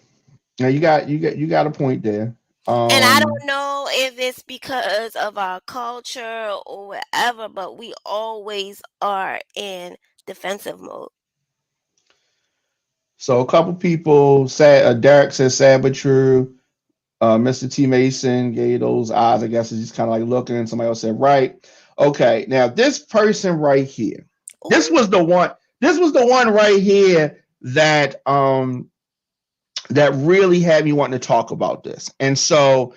Now you got a point there. And I Um, don't know if it's because of our culture or whatever, but we always are in defensive mode. so a couple people said Derek says sad but true. Mr. T Mason gave those eyes. I guess is just kind of like looking. Somebody else said right. Okay, now this person right here. This Ooh. was the one. This was the one right here that really had me wanting to talk about this. And so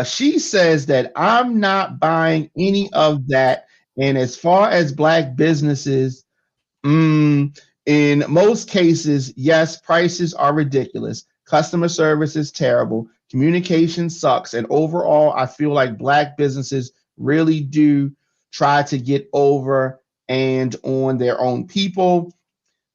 she says that I'm not buying any of that. And as far as black businesses, in most cases, yes, prices are ridiculous. Customer service is terrible. Communication sucks. And overall, I feel like black businesses really do try to get over and on their own people.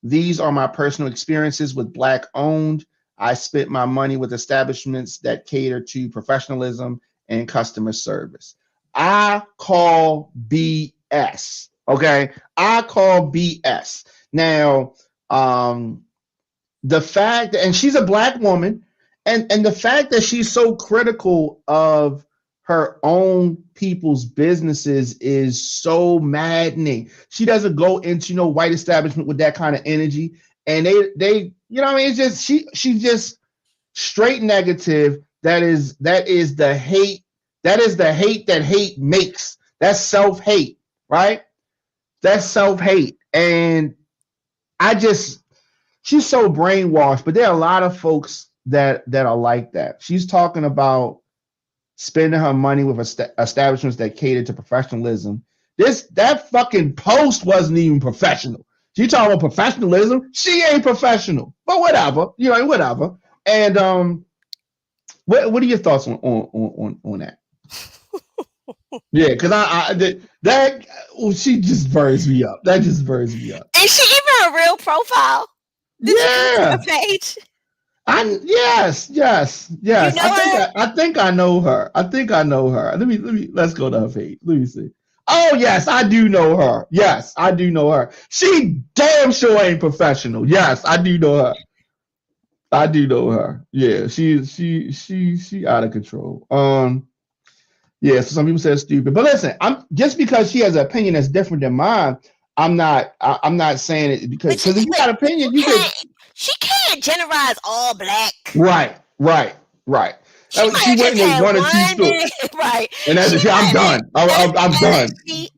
These are my personal experiences with black owned. I spent my money with establishments that cater to professionalism and customer service. I call BS. Okay. I call BS. Now, the fact, and she's a black woman, and the fact that she's so critical of her own people's businesses is so maddening. She doesn't go into white establishment with that kind of energy, and they you know what I mean. It's just she's just straight negative. That is the hate. That is the hate that hate makes. That's self hate, right? That's self hate, and I just she's so brainwashed. But there are a lot of folks that are like that. She's talking about spending her money with establishments that cater to professionalism. That fucking post wasn't even professional. She talking about professionalism. She ain't professional, but whatever. Whatever. And what are your thoughts on that? Yeah, because she just burns me up. That just burns me up. Is she even a real profile? Did you go to Yeah. her page? Yes. You know her? I think I know her. Let's go to her page. Let me see. Oh yes, I do know her. Yes, I do know her. She damn sure ain't professional. Yes, I do know her. I do know her. Yeah, she out of control. Yeah, so some people say it's stupid. But listen, I'm just because she has an opinion that's different than mine, I'm not saying it because if you got an opinion, you could. She can't generalize all black. Right. She might She have went just with had one or two one, stores, right? and that's it. I'm done. I'm done.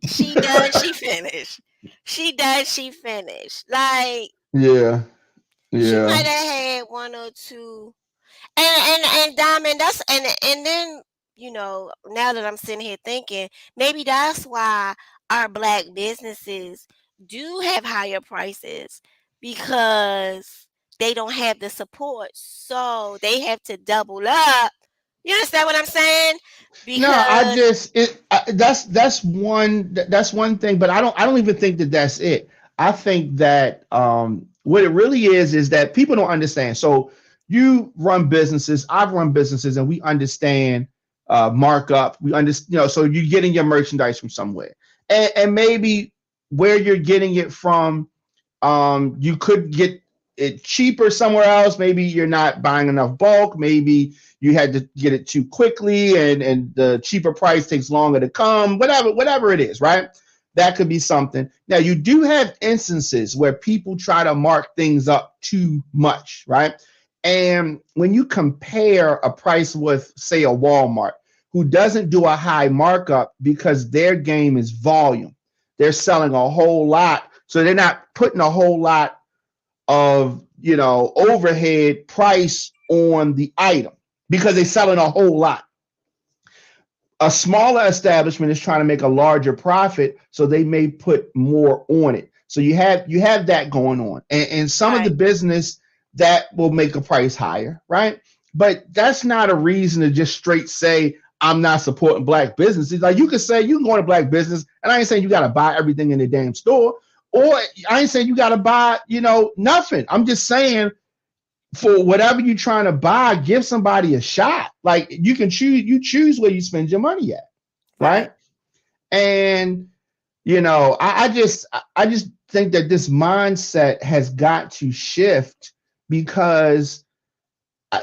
She done. She finished. She done. She finished. Like Yeah. she Yeah. might have had one or two, and Diamond. And then now that I'm sitting here thinking, maybe that's why our black businesses do have higher prices because they don't have the support, so they have to double up. You understand what I'm saying? No, I Because just that's one thing, but I don't even think that that's it. I think that what it really is that people don't understand. So you run businesses, I've run businesses, and we understand markup. We understand, so you're getting your merchandise from somewhere, and maybe where you're getting it from, you could get it cheaper somewhere else. Maybe you're not buying enough bulk. Maybe you had to get it too quickly, and the cheaper price takes longer to come. Whatever it is, right? That could be something. Now you do have instances where people try to mark things up too much, right? And when you compare a price with, say, a Walmart, who doesn't do a high markup because their game is volume, they're selling a whole lot, so they're not putting a whole lot of overhead price on the item because they're selling a whole lot. A smaller establishment is trying to make a larger profit, so they may put more on it. So you have that going on, and some of the Right. business that will make a price higher, right? But that's not a reason to just straight say I'm not supporting black businesses. Like you could say you can go into black business, and I ain't saying you got to buy everything in the damn store, or I ain't saying you got to buy nothing. I'm just saying for whatever you're trying to buy, give somebody a shot. Like you choose where you spend your money at, Right. right? And I just think that this mindset has got to shift because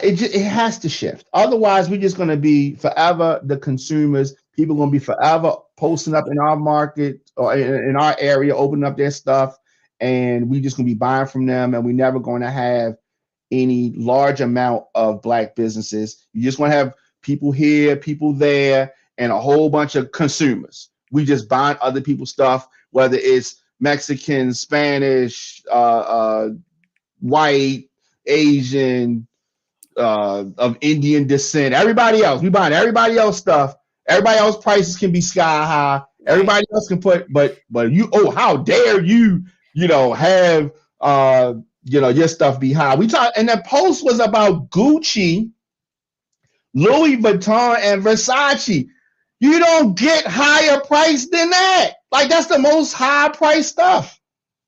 it has to shift. Otherwise, we're just going to be forever the consumers. People are going to be forever posting up in our market or in our area, opening up their stuff, and we just going to be buying from them, and we're never going to have any large amount of black businesses. You just want to have people here, people there, and a whole bunch of consumers. We just buying other people's stuff, whether it's Mexican, Spanish, white, Asian, of Indian descent. Everybody else, we buying everybody else stuff. Everybody else prices can be sky high. Right. Everybody else can put, but you, oh, how dare you, have your stuff be high. We talk, and the post was about Gucci, Louis Vuitton, and Versace. You don't get higher price than that. Like that's the most high price stuff.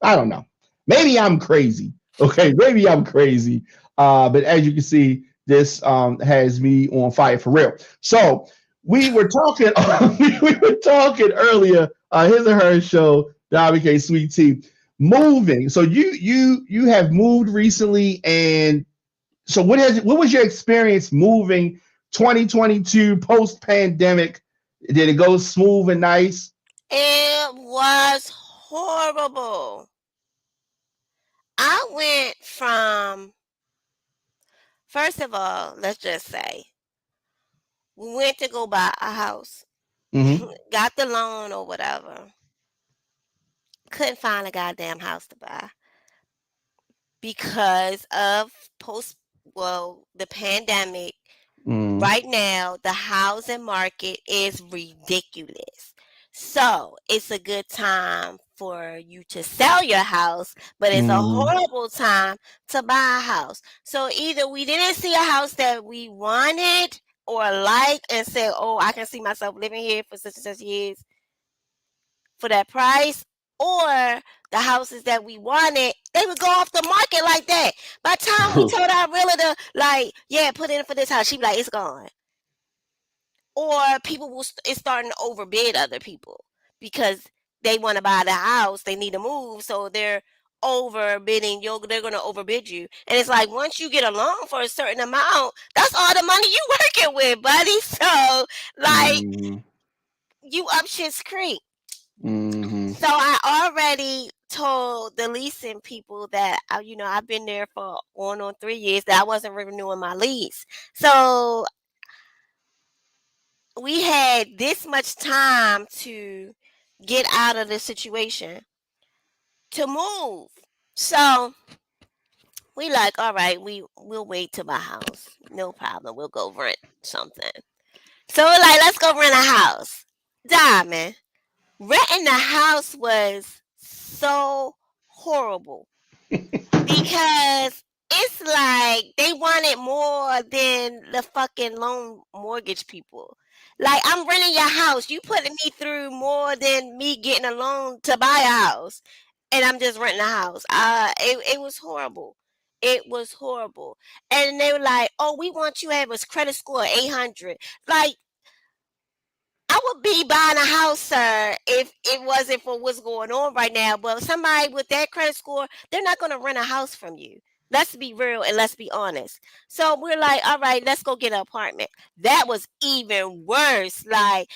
I don't know. Maybe I'm crazy. Okay, maybe I'm crazy. But as you can see, this has me on fire for real. So we were talking. We were talking earlier. His and her show, the RBK Sweet Tea, moving. So you have moved recently, and so what was your experience moving 2022 post pandemic? Did it go smooth and nice? It was horrible. I went from, first of all, let's just say, we went to go buy a house, Mm-hmm. got the loan or whatever, couldn't find a goddamn house to buy because of post, well, the pandemic. Mm, Right now, the housing market is ridiculous. So it's a good time for you to sell your house, but it's a mm, horrible time to buy a house. So either we didn't see a house that we wanted or like and said, oh, I can see myself living here for such and such years for that price, or the houses that we wanted, they would go off the market like that. By the time we told our realtor, like, yeah, put in for this house, she'd be like, it's gone. Or people will is starting to overbid other people because they want to buy the house, they need to move, so they're overbidding you. They're going to overbid you, and it's like once you get a loan for a certain amount, that's all the money you working with, buddy. So like mm, you up shit's creek. mm, So I already told the leasing people that I've been there for going on 3 years that I wasn't renewing my lease. So we had this much time to get out of the situation to move. So we like, all right, we'll wait to buy a house. No problem. We'll go rent something. So we're like, let's go rent a house. Diamond. Renting the house was so horrible because it's like they wanted more than the fucking loan mortgage people. Like I'm renting your house, you putting me through more than me getting a loan to buy a house, and I'm just renting a house. It was horrible. It was horrible, and they were like, "Oh, we want you to have a credit score of 800." Like I would be buying a house, sir, if it wasn't for what's going on right now. But somebody with that credit score, they're not going to rent a house from you. Let's be real and let's be honest. So we're like, all right, let's go get an apartment. That was even worse. Like,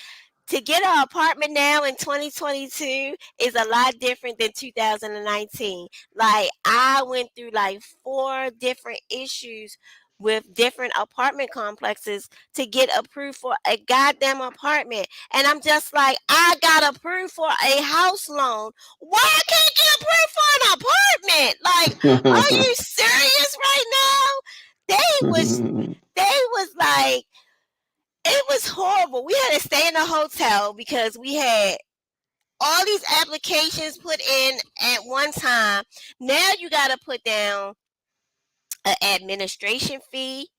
to get an apartment now in 2022 is a lot different than 2019. Like I went through like 4 different issues with different apartment complexes to get approved for a goddamn apartment. And I'm just like, I got approved for a house loan. Why I can't get approved for an apartment? Like, are you serious right now? They was mm. they was like It was horrible. We had to stay in a hotel because we had all these applications put in at one time. Now you got to put down an administration fee,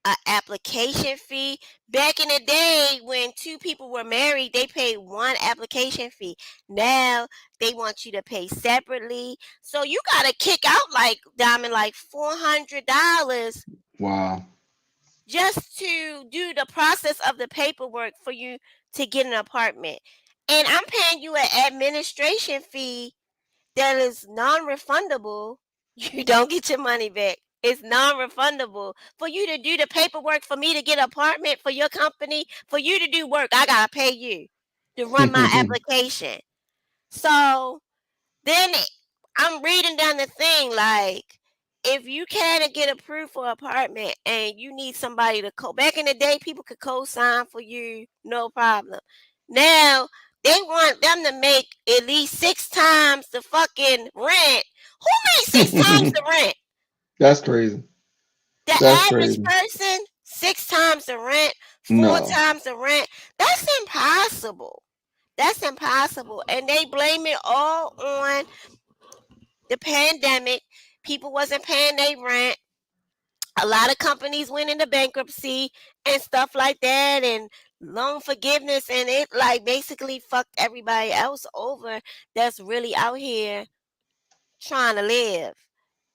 an application fee. Back in the day when two people were married, they paid one application fee. Now they want you to pay separately. So you got to kick out like Diamond like $400 Wow. just to do the process of the paperwork for you to get an apartment. And I'm paying you an administration fee that is non-refundable. You don't get your money back. It's non-refundable for you to do the paperwork for me to get an apartment for your company. For you to do work, I gotta pay you to run my application. So then I'm reading down the thing like, if you can't get approved for an apartment and you need somebody to back in the day, people could co-sign for you, no problem. Now they want them to make at least 6 times the fucking rent. Who makes 6 times the rent? That's crazy. The That's average crazy. person, 6 times the rent, four No. times the rent. That's impossible. That's impossible. And they blame it all on the pandemic. People wasn't paying their rent. A lot of companies went into bankruptcy and stuff like that, and loan forgiveness, and it like basically fucked everybody else over that's really out here trying to live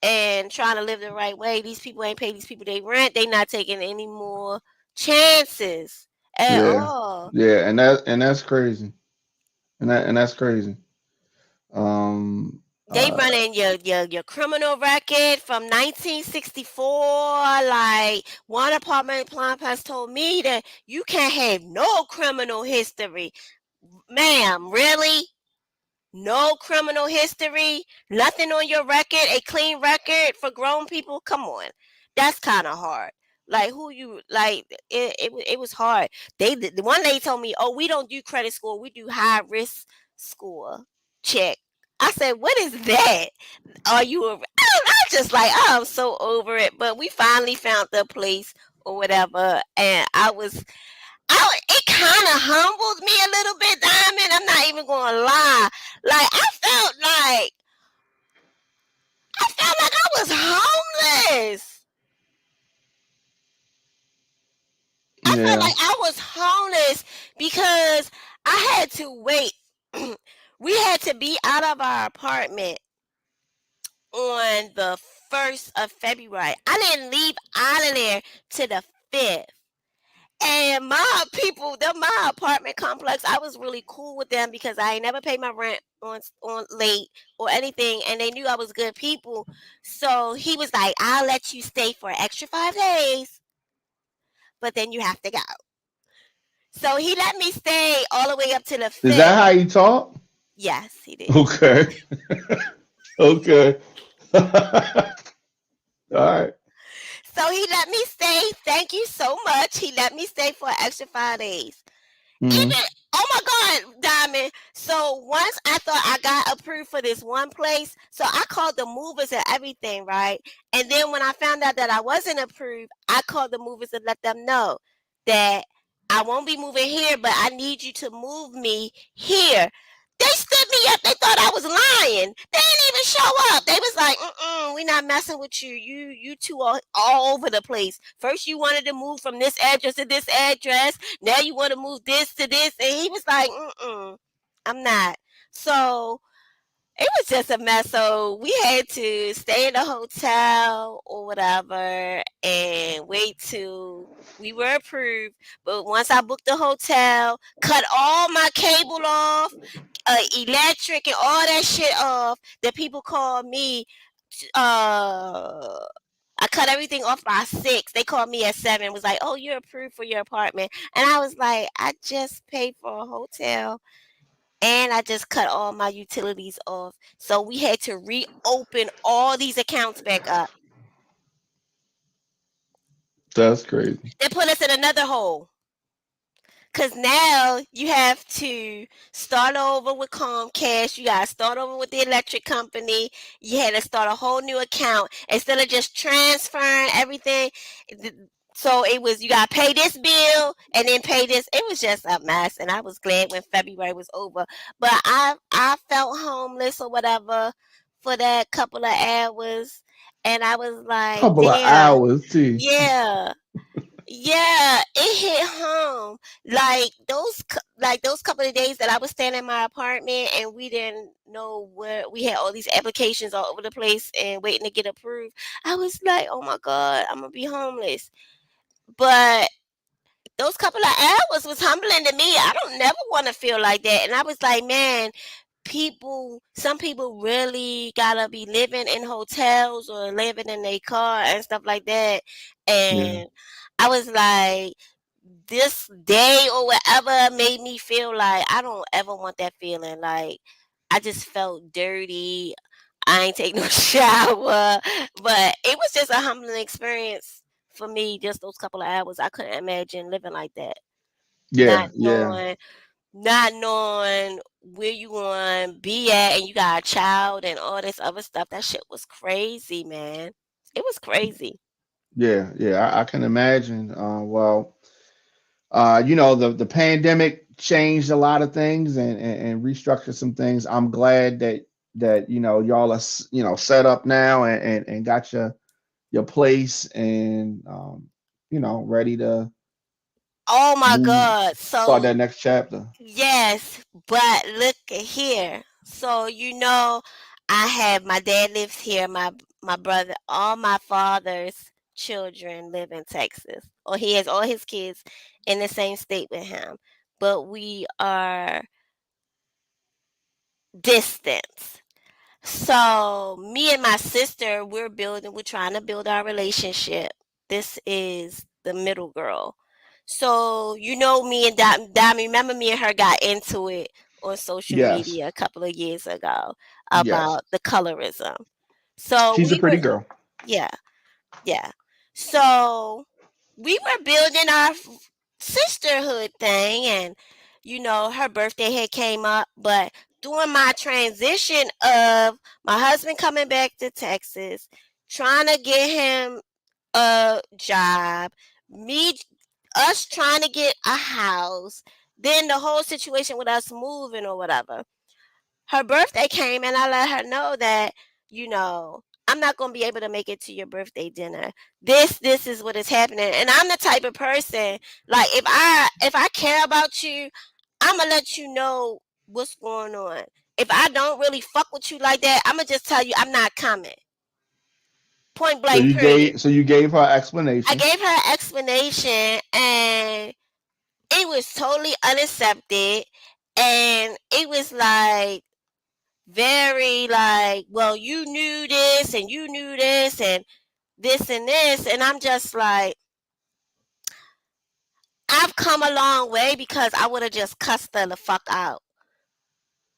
and trying to live the right way. These people ain't pay these people they rent. They not taking any more chances at Yeah. all. Yeah, and that's crazy. And that's crazy. Um They uh running your criminal record from 1964. Like one apartment complex told me that you can't have no criminal history. Ma'am, really? No criminal history? Nothing on your record? A clean record for grown people? Come on. That's kind of hard. Like who you like it was hard. The one lady told me, "Oh, we don't do credit score. We do high risk score check." I said, "What is that? Are you I'm just like, oh, I'm so over it." But we finally found the place or whatever, and it kind of humbled me a little bit, Diamond. I'm not even gonna lie. Like I felt like I was homeless. I felt yeah. like I was homeless because I had to wait. We had to be out of our apartment on the 1st of February. I didn't leave out of there to the 5th. And my apartment complex, I was really cool with them because I ain't never paid my rent on late or anything, and they knew I was good people. So he was like, "I'll let you stay for an extra 5 days, but then you have to go." So he let me stay all the way up to the Is that 5th. how you talk? Yes, he did. Okay. Okay. All right. So he let me stay. Thank you so much. He let me stay for an extra 5 days. Hmm. Even oh my God, Diamond. So once I thought I got approved for this one place, so I called the movers and everything, right? And then when I found out that I wasn't approved, I called the movers and let them know that I won't be moving here, but I need you to move me here. They stood me up. They thought I was lying. They didn't even show up. They was like, we not messing with you. You two are all over the place. First you wanted to move from this address to this address. Now you want to move this to this. And he was like, I'm not. So it was just a mess. So we had to stay in a hotel or whatever and wait till we were approved. But once I booked the hotel, cut all my cable off, electric and all that shit off, the people called me. I cut everything off by 6. They called me at 7. Was like, "Oh, you're approved for your apartment," and I was like, "I just paid for a hotel." And I just cut all my utilities off. So we had to reopen all these accounts back up. That's crazy. They put us in another hole. Because now you have to start over with Comcast. You got to start over with the electric company. You had to start a whole new account. Instead of just transferring everything, So it was, you gotta pay this bill and then pay this. It was just a mess, and I was glad when February was over. But I felt homeless or whatever for that couple of hours, and I was like, Couple of damn, hours, too. yeah. Yeah, it hit home. Like those couple of days that I was staying in my apartment and we didn't know where we had all these applications all over the place and waiting to get approved. I was like, "Oh my God, I'm gonna be homeless." But those couple of hours was humbling to me. I don't never want to feel like that. And I was like, man, some people really gotta be living in hotels or living in their car and stuff like that. Yeah. And I was like, this day or whatever made me feel like I don't ever want that feeling. Like I just felt dirty. I ain't take no shower, but it was just a humbling experience for me. Just those couple of hours, I couldn't imagine living like that, Yeah, not yeah, knowing, not knowing where you want to be at, and you got a child and all this other stuff. That shit was crazy, man. It was crazy. yeah, yeah. I can imagine. Well, the pandemic changed a lot of things and restructured some things. I'm glad that y'all are set up now and got your place and ready to Oh my move God! start So that next chapter. yes, but look at here. So I have my dad lives here. My brother, all my father's children live in Texas, or he has all his kids in the same state with him. But we are distant. So me and my sister, we're trying to build our relationship. This is the middle girl. So me and Dami, remember me and her got into it on social Yes, media a couple of years ago yes. about the colorism. So She's a we pretty were, girl. yeah, yeah. So we were building our sisterhood thing, and her birthday had came up, but during my transition of my husband coming back to Texas, trying to get him a job, me us trying to get a house, then the whole situation with us moving or whatever, her birthday came and I let her know that, I'm not going to be able to make it to your birthday dinner. This is what is happening. And I'm the type of person, like, if I care about you, I'm going to let you know what's going on. If I don't really fuck with you like that, I'm going to just tell you I'm not coming. Point So blank you period. gave her I explanation. gave her an explanation and it was totally unaccepted, and it was like very like, well, you knew this and you knew this and this. And I'm just like, I've come a long way because I would have just cussed her the fuck out.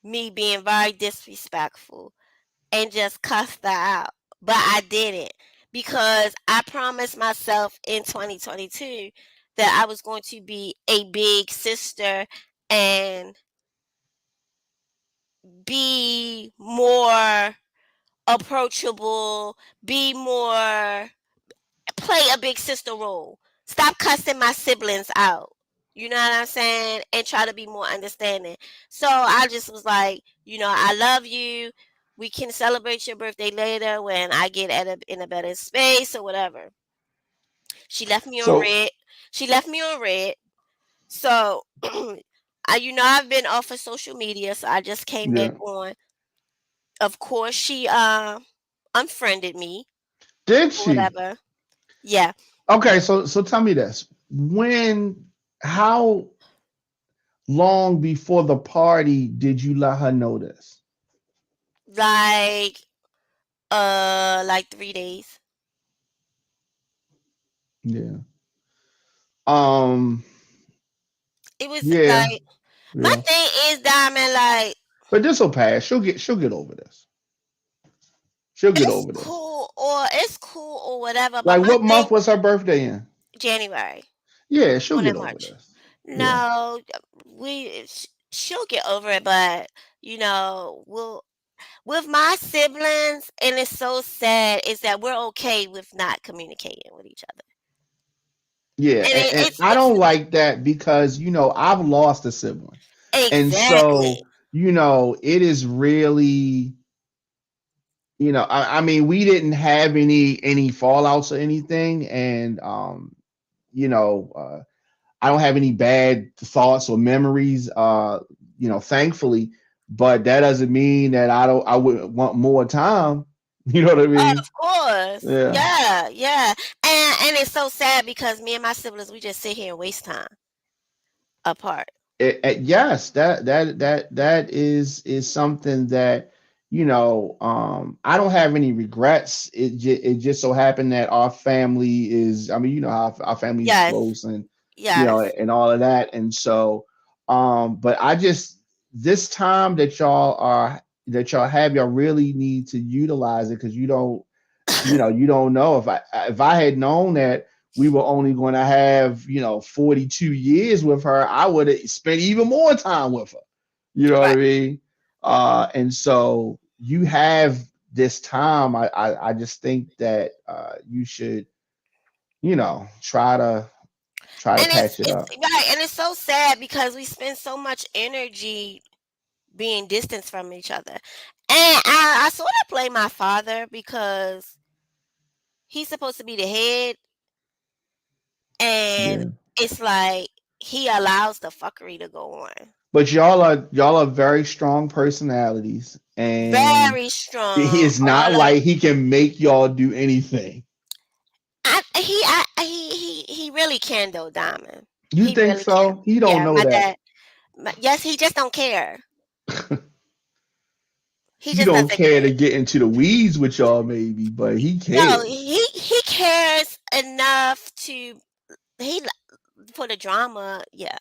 Me being very disrespectful and just cussed her out. But I didn't because I promised myself in 2022 that I was going to be a big sister and be more approachable, be more play a big sister role. Stop cussing my siblings out. You know what I'm saying? And try to be more understanding. So I just was like, I love you. We can celebrate your birthday later when I get in a better space or whatever. She left me on So red. She left me on red. So I've been off of social media, so I just came back yeah, on. Of course, she unfriended me did or she? whatever. Yeah. Okay, so tell me this. How long before the party did you let her know this? Like 3 days. Yeah. Um, It was yeah, like, my yeah. thing is, Diamond, like, But this will pass. She'll get over this. She'll get over this. it's cool or whatever, but Like my what thing, month was her birthday in? January, Yeah, she'll on get in over March. this. Yeah. No, she'll get over it, but with my siblings, and it's so sad, is that we're okay with not communicating with each other. Yeah, And and I it's don't like that because I've lost a sibling, and exactly. so it is really I mean we didn't have any fallouts or anything, and you know I don't have any bad thoughts or memories, thankfully, but that doesn't mean that I would want more time. You know what I mean? Of course. Yeah. Yeah, yeah. And it's so sad because me and my siblings, we just sit here and waste time apart. Yes, that is something that I don't have any regrets. It just so happened that our family is. I mean, you know how our family is Yes, close, and yes. and all of that, and so but I just this time that y'all have, y'all really need to utilize it because you don't know if I had known that we were only going to have 42 years with her, I would have spent even more time with her. You know what I Right. mean? And so you have this time. I just think that you should try to And patch it it's up. right, and it's so sad because we spend so much energy being distanced from each other. And I sort of blame my father because he's supposed to be the head, and Yeah. it's like he allows the fuckery to go on. But y'all are very strong personalities, and Very he strong. is not like he can make y'all do anything. He really can though, Diamond. You He think really can. so? He don't Yeah, know my that. dad. Yes, he just don't care. He He just don't doesn't care care. to get into the weeds with y'all, maybe, but he No, cares. he cares enough to he for the drama, yeah.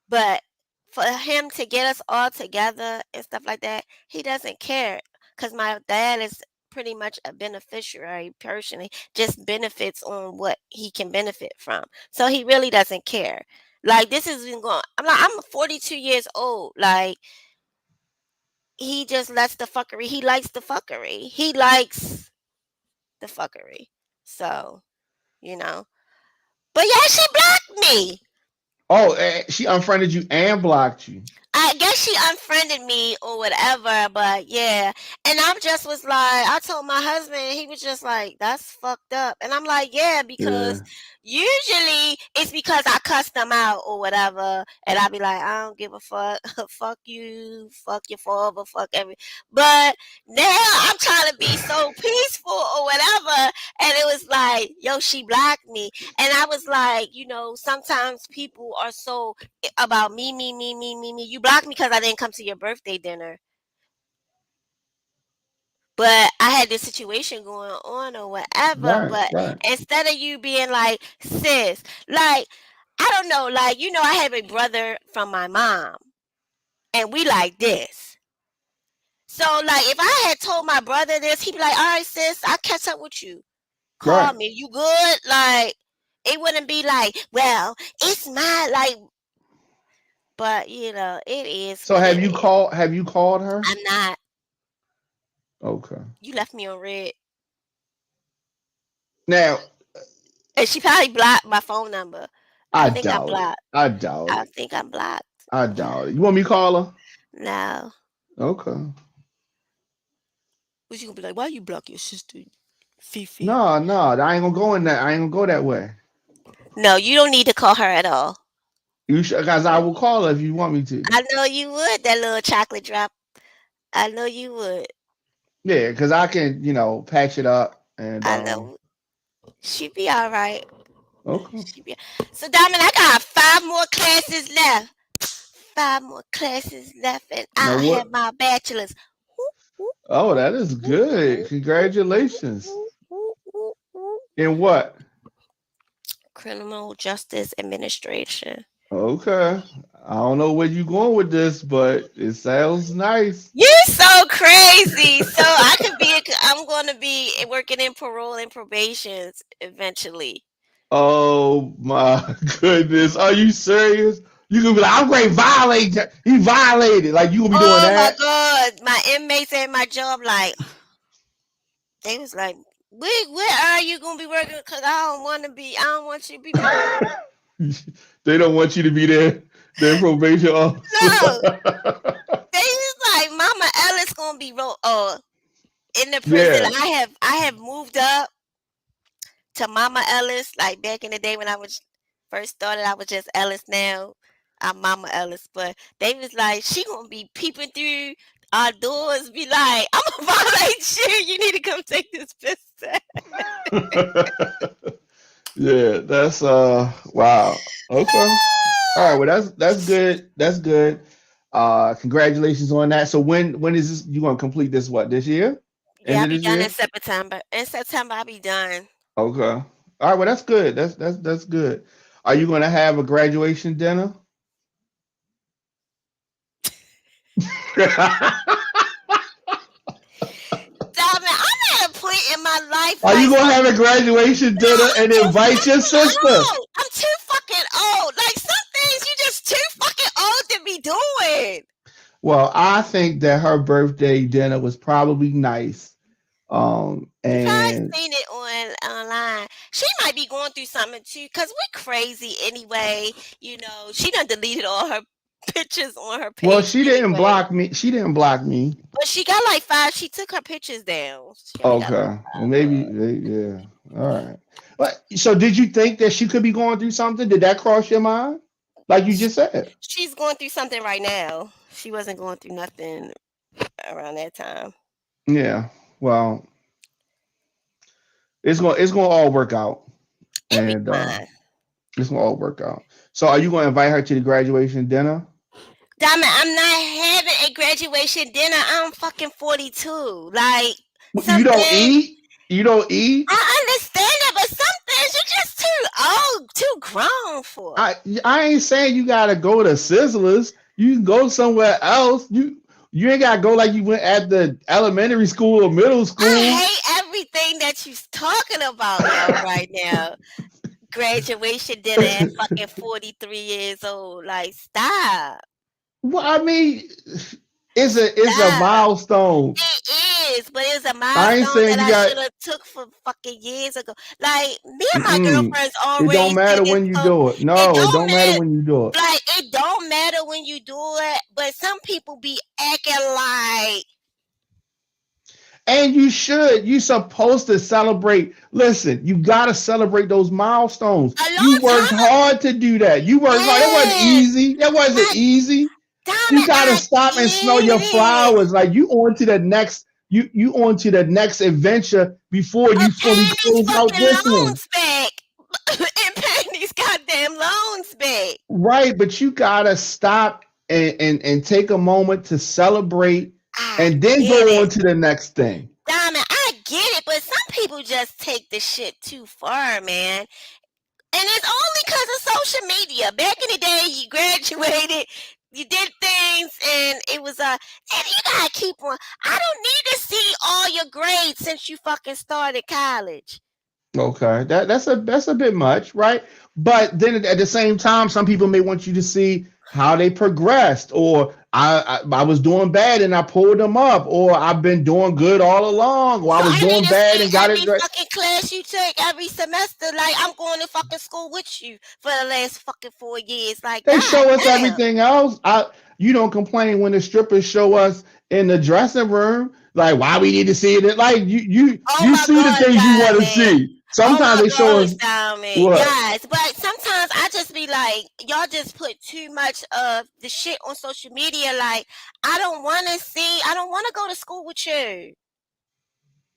But for him to get us all together and stuff like that, he doesn't care. Cause my dad is pretty much a beneficiary personally, just benefits on what he can benefit from. So he really doesn't care. Like this is been going. I'm 42 years old. Like he just lets the fuckery. He likes the fuckery. He likes the fuckery. So you know. But yeah, she blocked me. Oh, she unfriended you and blocked you. I guess she unfriended me or whatever, but yeah. And I just was like, I told my husband, he was just like, that's fucked up. And I'm like, yeah, because Yeah. usually it's because I cuss them out or whatever. And I'll be like, I don't give a fuck. Fuck you. Fuck your father. Fuck every. But now I'm trying to be so peaceful or whatever. And it was like, yo, she blocked me. And I was like, sometimes people are so about me, me, me, me, me, me. You blocked me because I didn't come to your birthday dinner. But I had this situation going on or whatever. Right, But right, instead of you being like, sis, like, I don't know, like, I have a brother from my mom and we like this. So, like, if I had told my brother this, he'd be like, all right, sis, I'll catch up with you. Call right. me. You good? Like, it wouldn't be like, well, it's my, like, but, it is So what have it you is. called her? I'm not. Okay. You left me on red. Now, And she probably blocked my phone number. I I think I'm doubt it. blocked. I doubt I it. think I'm blocked. I doubt it. You want me to call her? No. Okay. What you gonna be like? Why you block your sister, Fifi? No, no, I ain't gonna go in that. I ain't gonna go that way. No, you don't need to call her at all. You should, guys. I will call her if you want me to. I know you would, that little chocolate drop. I know you would. Yeah, because I can, patch it up and I know. She be all right. okay. She be. So, Diamond, I got 5 more classes left. 5 more classes left, and Now I'll have what? my bachelor's. Whoop, Oh, whoop, that is whoop, good. whoop, whoop, whoop, Congratulations. whoop, whoop, whoop, whoop. In what? Criminal Justice Administration. Okay. I don't know where you going with this, but it sounds nice. You so crazy. So I'm going to be working in parole and probations eventually. Oh my goodness. Are you serious? You can be like, I'm great violate. He violated. Like you gonna be doing Oh my that? God. My inmates at my job, like, they was like, Where are you gonna be working? Cause I don't want to be. I don't want you to be working. They don't want you to be there. Their probation officer. No, they was like Mama Ellis gonna be in the prison. Yeah. I have moved up to Mama Ellis. Like back in the day when I was first started, I was just Ellis. Now I'm Mama Ellis. But they was like, she gonna be peeping through our doors, be like, I'm gonna violate you. You need to come take this piss test. Yeah, that's wow. Okay. All right, well that's good. That's good. Congratulations on that. So when is this you gonna complete this what, this year? Yeah, End I'll of be this done in year? September. In September, I'll be done. Okay. All right, well that's good. That's good. Are you gonna have a graduation dinner? Damn it, I'm at a point in my life Are like you gonna have a graduation no, dinner I'm and too invite your fucking sister? old. I'm too fucking old. Like some things you just too fucking old to be doing. Well, I think that her birthday dinner was probably nice. You probably And seen it online. She might be going through something too, cause we're crazy anyway. She done deleted all her pictures on her well, page she didn't anyway. block me. She didn't block me. But she got like five. She took her pictures down. She only got like Okay. Well, maybe, 5. yeah. All right. But so, did you think that she could be going through something? Did that cross your mind? Like you just said. She's going through something right now. She wasn't going through nothing around that time. Yeah. Well, it's gonna all work out, It'd be and fine. it's gonna all work out. So, are you gonna invite her to the graduation dinner? Damn it, I'm not having a graduation dinner. I'm fucking 42. Like, You don't something. eat. You don't eat. I understand that, but some things you're just too old, too grown for. I ain't saying you gotta go to Sizzlers. You can go somewhere else. You ain't gotta go like you went at the elementary school or middle I school. hate everything that you're talking about, yo, right now. Graduation dinner at fucking 43 years old. Like, stop. Well, I mean, it's a Stop. milestone. It is, but it's a I ain't milestone saying that you I got. should have took for fucking years ago. Like me and my Mm-mm. girlfriends It don't always matter did this. when you So do it. it No, it don't don't matter matter. when you do it. Like it don't matter when you do it, but some people be acting like And you should. You supposed to celebrate. Listen, you gotta celebrate those milestones. a You long worked time. hard to do that. You worked hard. That wasn't Yes, easy. That wasn't I easy. damn You it, gotta I stop and smell get your it. flowers. Like you on to the next. You on to the next adventure before But you fully paying these close out fucking this one. loans back and paying these goddamn loans back. Right, but you gotta stop and take a moment to celebrate I and then get go on it. to the next thing. Diamond, I get it, but some people just take the shit too far, man. And it's only because of social media. Back in the day, you graduated, you did things, and it was and you gotta keep on. I don't need to see all your grades since you fucking started college. Okay, that's a bit much, right? But then at the same time, some people may want you to see how they progressed, or I was doing bad and I pulled them up, or I've been doing good all along, or I So was I need doing to bad see and got every it right. fucking class you take every semester. Like I'm going to fucking school with you for the last fucking 4 years. Like, They god show us damn. everything else. You don't complain when the strippers show us in the dressing room, like why we need to see it. Like Oh you my see the god, things you want to Diamond. see. Oh Sometimes my they show gosh, us Diamond. what. Yes, but sometimes I just be like, y'all just put too much of the shit on social media. Like, I don't want to see. I don't want to go to school with you.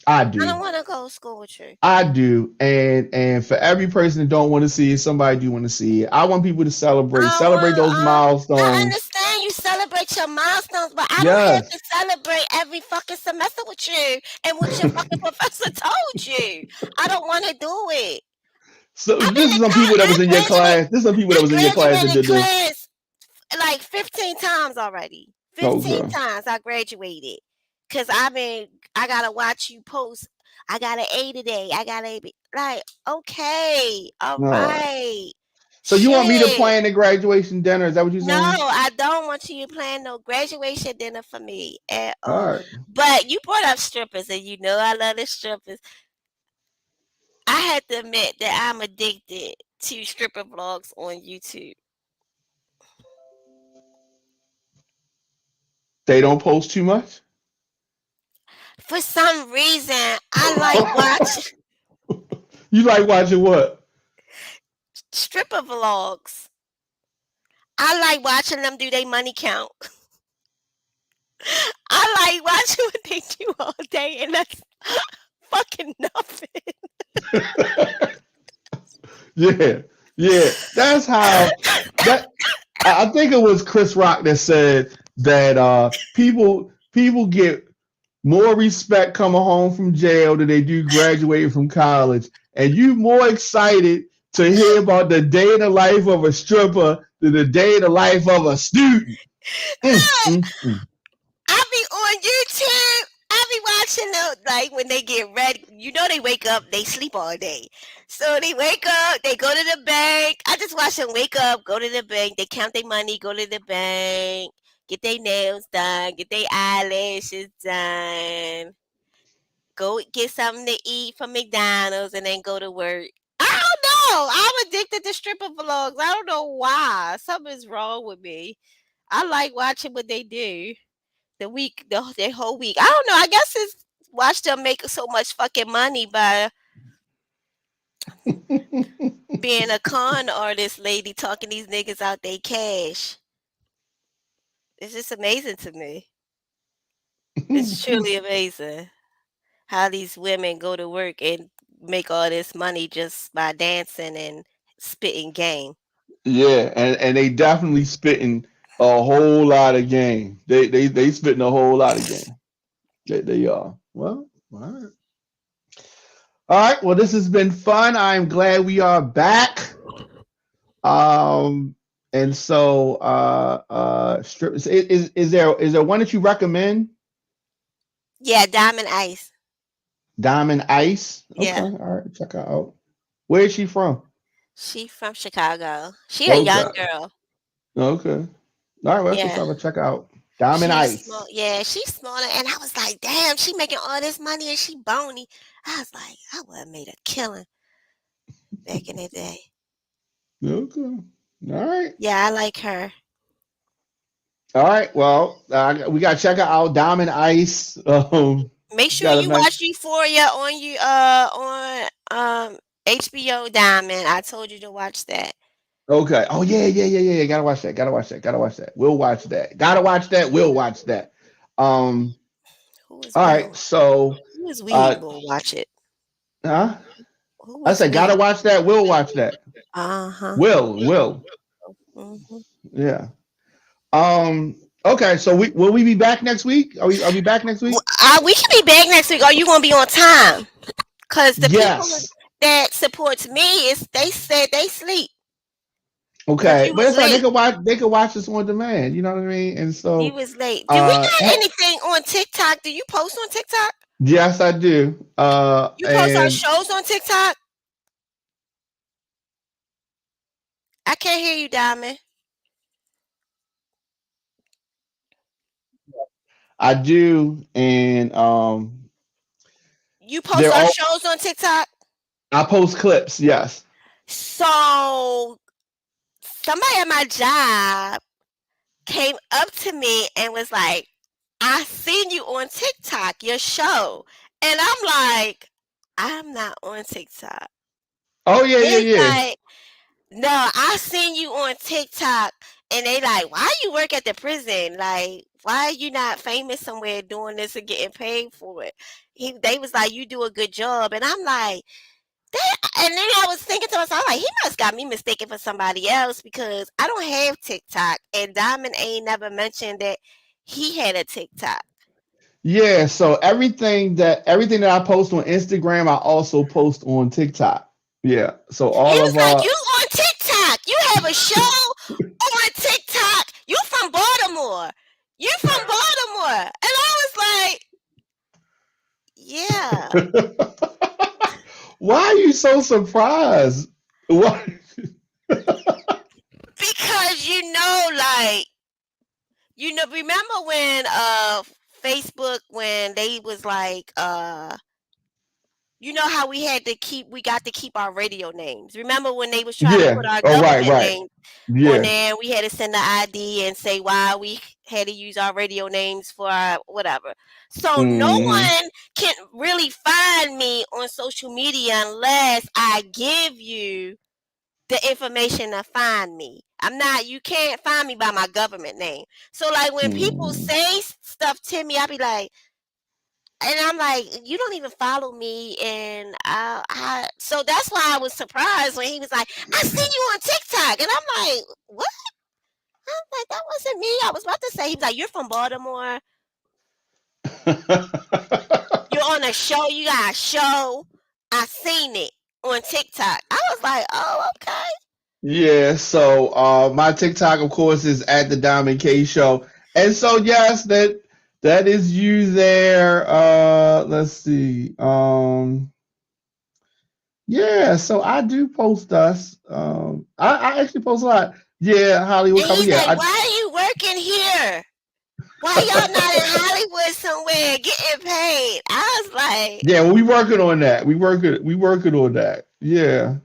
I I do. don't want to go to school with you. I do, and for every person that don't want to see it, somebody do want to see it. I want people to I don't celebrate want. those I milestones. understand you celebrate your milestones, but I don't have to Yes. celebrate every fucking semester with you and what your fucking professor told you. I don't want to do it. So I've been this to is some people that I was in your graduated. class. This is some people that I was in your class that graduated did this. class like 15 times already. 15 Okay. times I graduated. Cause I gotta watch you post. I got an A today. I got a B. Like, okay, all All right. right. So you want me to Shit. plan the graduation dinner? Is that what you're No, saying? I don't want you to plan no graduation dinner for me at All all. right. But you brought up strippers, and you know I love the strippers. I had to admit that I'm addicted to stripper vlogs on YouTube. They don't post too much. For some reason, I like watching You like watching what? stripper vlogs. I like watching them do their money count. I like watching what they do all day, and that's fucking nothing. Yeah, yeah. That's how that. I think it was Chris Rock that said that people get more respect coming home from jail than they do graduating from college, and you more excited to hear about the day in the life of a stripper than the day in the life of a student. Mm, Look, mm, mm. I be on YouTube. I be watching them like when they get ready. You know they wake up, they sleep all day. So they wake up, they go to the bank. I just watch them wake up, go to the bank, they count their money, go to the bank, get their nails done, get their eyelashes done, go get something to eat from McDonald's and then go to work. I don't know. I'm addicted to stripper vlogs. I don't know why. Something's wrong with me. I like watching what they do their whole week. I don't know. I guess it's watch them make so much fucking money by being a con artist lady talking these niggas out they cash. It's just amazing to me. It's truly amazing how these women go to work and make all this money just by dancing and spitting game. Yeah, and they definitely spitting a whole lot of game. They spitting a whole lot of game. They are. Well, all right. All right. Well, this has been fun. I'm glad we are back. Um, and so strip is there one that you recommend? Yeah, Diamond Ice. Diamond Ice. Okay, Yeah. all right, check her out. Where is she from? She from Chicago. She a young Okay, girl. okay. All right, well, that's what's Yeah. up. Check her out. Diamond She's small. Ice. Yeah, she's smaller. And I was like, damn, she making all this money and she bony. I was like, I would have made a killing back in the day. Okay. All right. Yeah, I like her. All right. Well, we got to check her out. Diamond Ice. Make sure Got to you mention. watch Euphoria on HBO Diamond. I told you to watch that. Okay. Oh yeah, yeah, yeah, yeah, yeah. Gotta watch that. Gotta watch that. Gotta watch that. We'll watch that. Gotta watch that. We'll watch that. Um. Who is All will? right. So, Who is we uh, will watch it? huh? Who I is said we? gotta watch that. We'll watch that. Uh-huh. Will. Hmm. Yeah. Okay. So will we be back next week? Are we back next week? We can be back next week. Are you gonna be on time? Cause the people Yes. that supports me is they said they sleep. Cause Okay. you But was it's like they late. could watch. They could watch this on demand. You know what I mean? And You so, was late. Do we uh, got he- anything on TikTok? Do you post on TikTok? yes, I do. You post our And shows on TikTok? I can't hear you, Diamond. I do. And You post they're our all. shows on TikTok? I post clips. Yes. So somebody at my job came up to me and was like, I seen you on TikTok, your show. And I'm like, I'm not on TikTok. Oh yeah, yeah, It's yeah. like, no, I seen you on TikTok, and they like, why you work at the prison? Like, why you not famous somewhere doing this and getting paid for it? They was like, you do a good job, and I'm like, and then I was thinking to myself, like, he must got me mistaken for somebody else because I don't have TikTok, and Diamond ain't never mentioned that he had a TikTok. Yeah, so everything that I post on Instagram, I also post on TikTok. Yeah. So He all was of like, you on TikTok? You have a show on TikTok? You from Baltimore? You from Baltimore? And I was like, yeah, why are you so surprised? What? because like remember when Facebook when they was like you know how we got to keep our radio names. Remember when they was trying to Yeah. put our Oh, right, government right. names on Yeah. there? We had to send the ID and say why we had to use our radio names for our whatever. So no Mm-hmm. one can really find me on social media unless I give you the information to find me. You can't find me by my government name. So like when people Mm-hmm. say stuff to me, I be like, and I'm like, you don't even follow me, and so that's why I was surprised when he was like, I see you on TikTok, and I'm like, what? I'm like, that wasn't me. I was about to say, he was like, you're from Baltimore, you're on a show, you got a show, I seen it on TikTok. I was like, oh, okay. Yeah, so my TikTok, of course, is at the Diamond K Show. And so yes, that is you there. Let's see. Yeah, so I do post us. I actually post a lot. Yeah, Hollywood And coming. he's Yeah, like, why are you working here? Why y'all not in Hollywood somewhere getting paid? I was like, yeah, we working on that. We working on that. Yeah.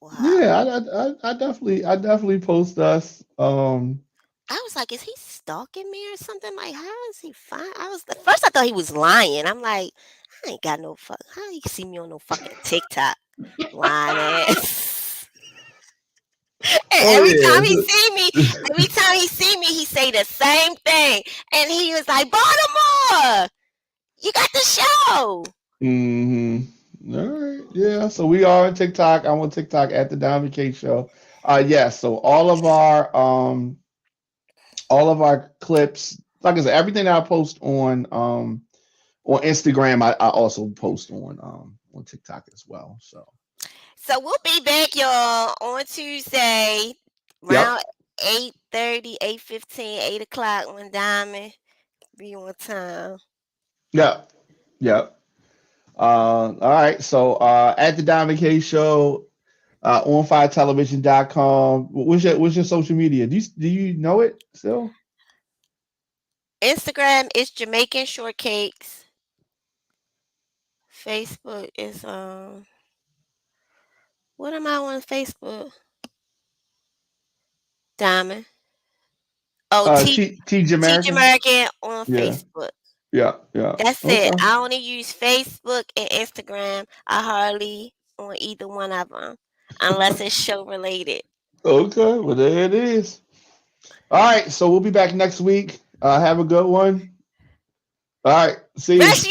wow. Yeah, I definitely post us. I was like, is he stalking me or something? Like, how is he fine? At first I thought he was lying. I'm like, I ain't got no fuck. How you see me on no fucking TikTok? Lying ass. And Oh yeah. every time he see me, he say the same thing. And he was like, Baltimore, you got the show. Mm-hmm. All right. Yeah. So we are on TikTok. I'm on TikTok at the Diamond Cake Show. Yes. So all of our clips, like I said, everything that I post on Instagram, I also post on TikTok as well. So So we'll be back, y'all, on Tuesday yep. around 8:30, 8:15, 8 o'clock on Diamond. Be on time. Yep. Yep. All right. So at the Diamond Cake Show, on5television.com. What's your social media? Do you know it still? Instagram is Jamaican Shortcakes. Facebook is what am I on Facebook? Diamond. Oh, Teach Teach American. American on Yeah. Facebook. Yeah. Yeah. That's it. Okay. I only use Facebook and Instagram. I hardly on either one of them unless it's show related. Okay. Well, there it is. All right. So we'll be back next week. Have a good one. All right. See you. Brush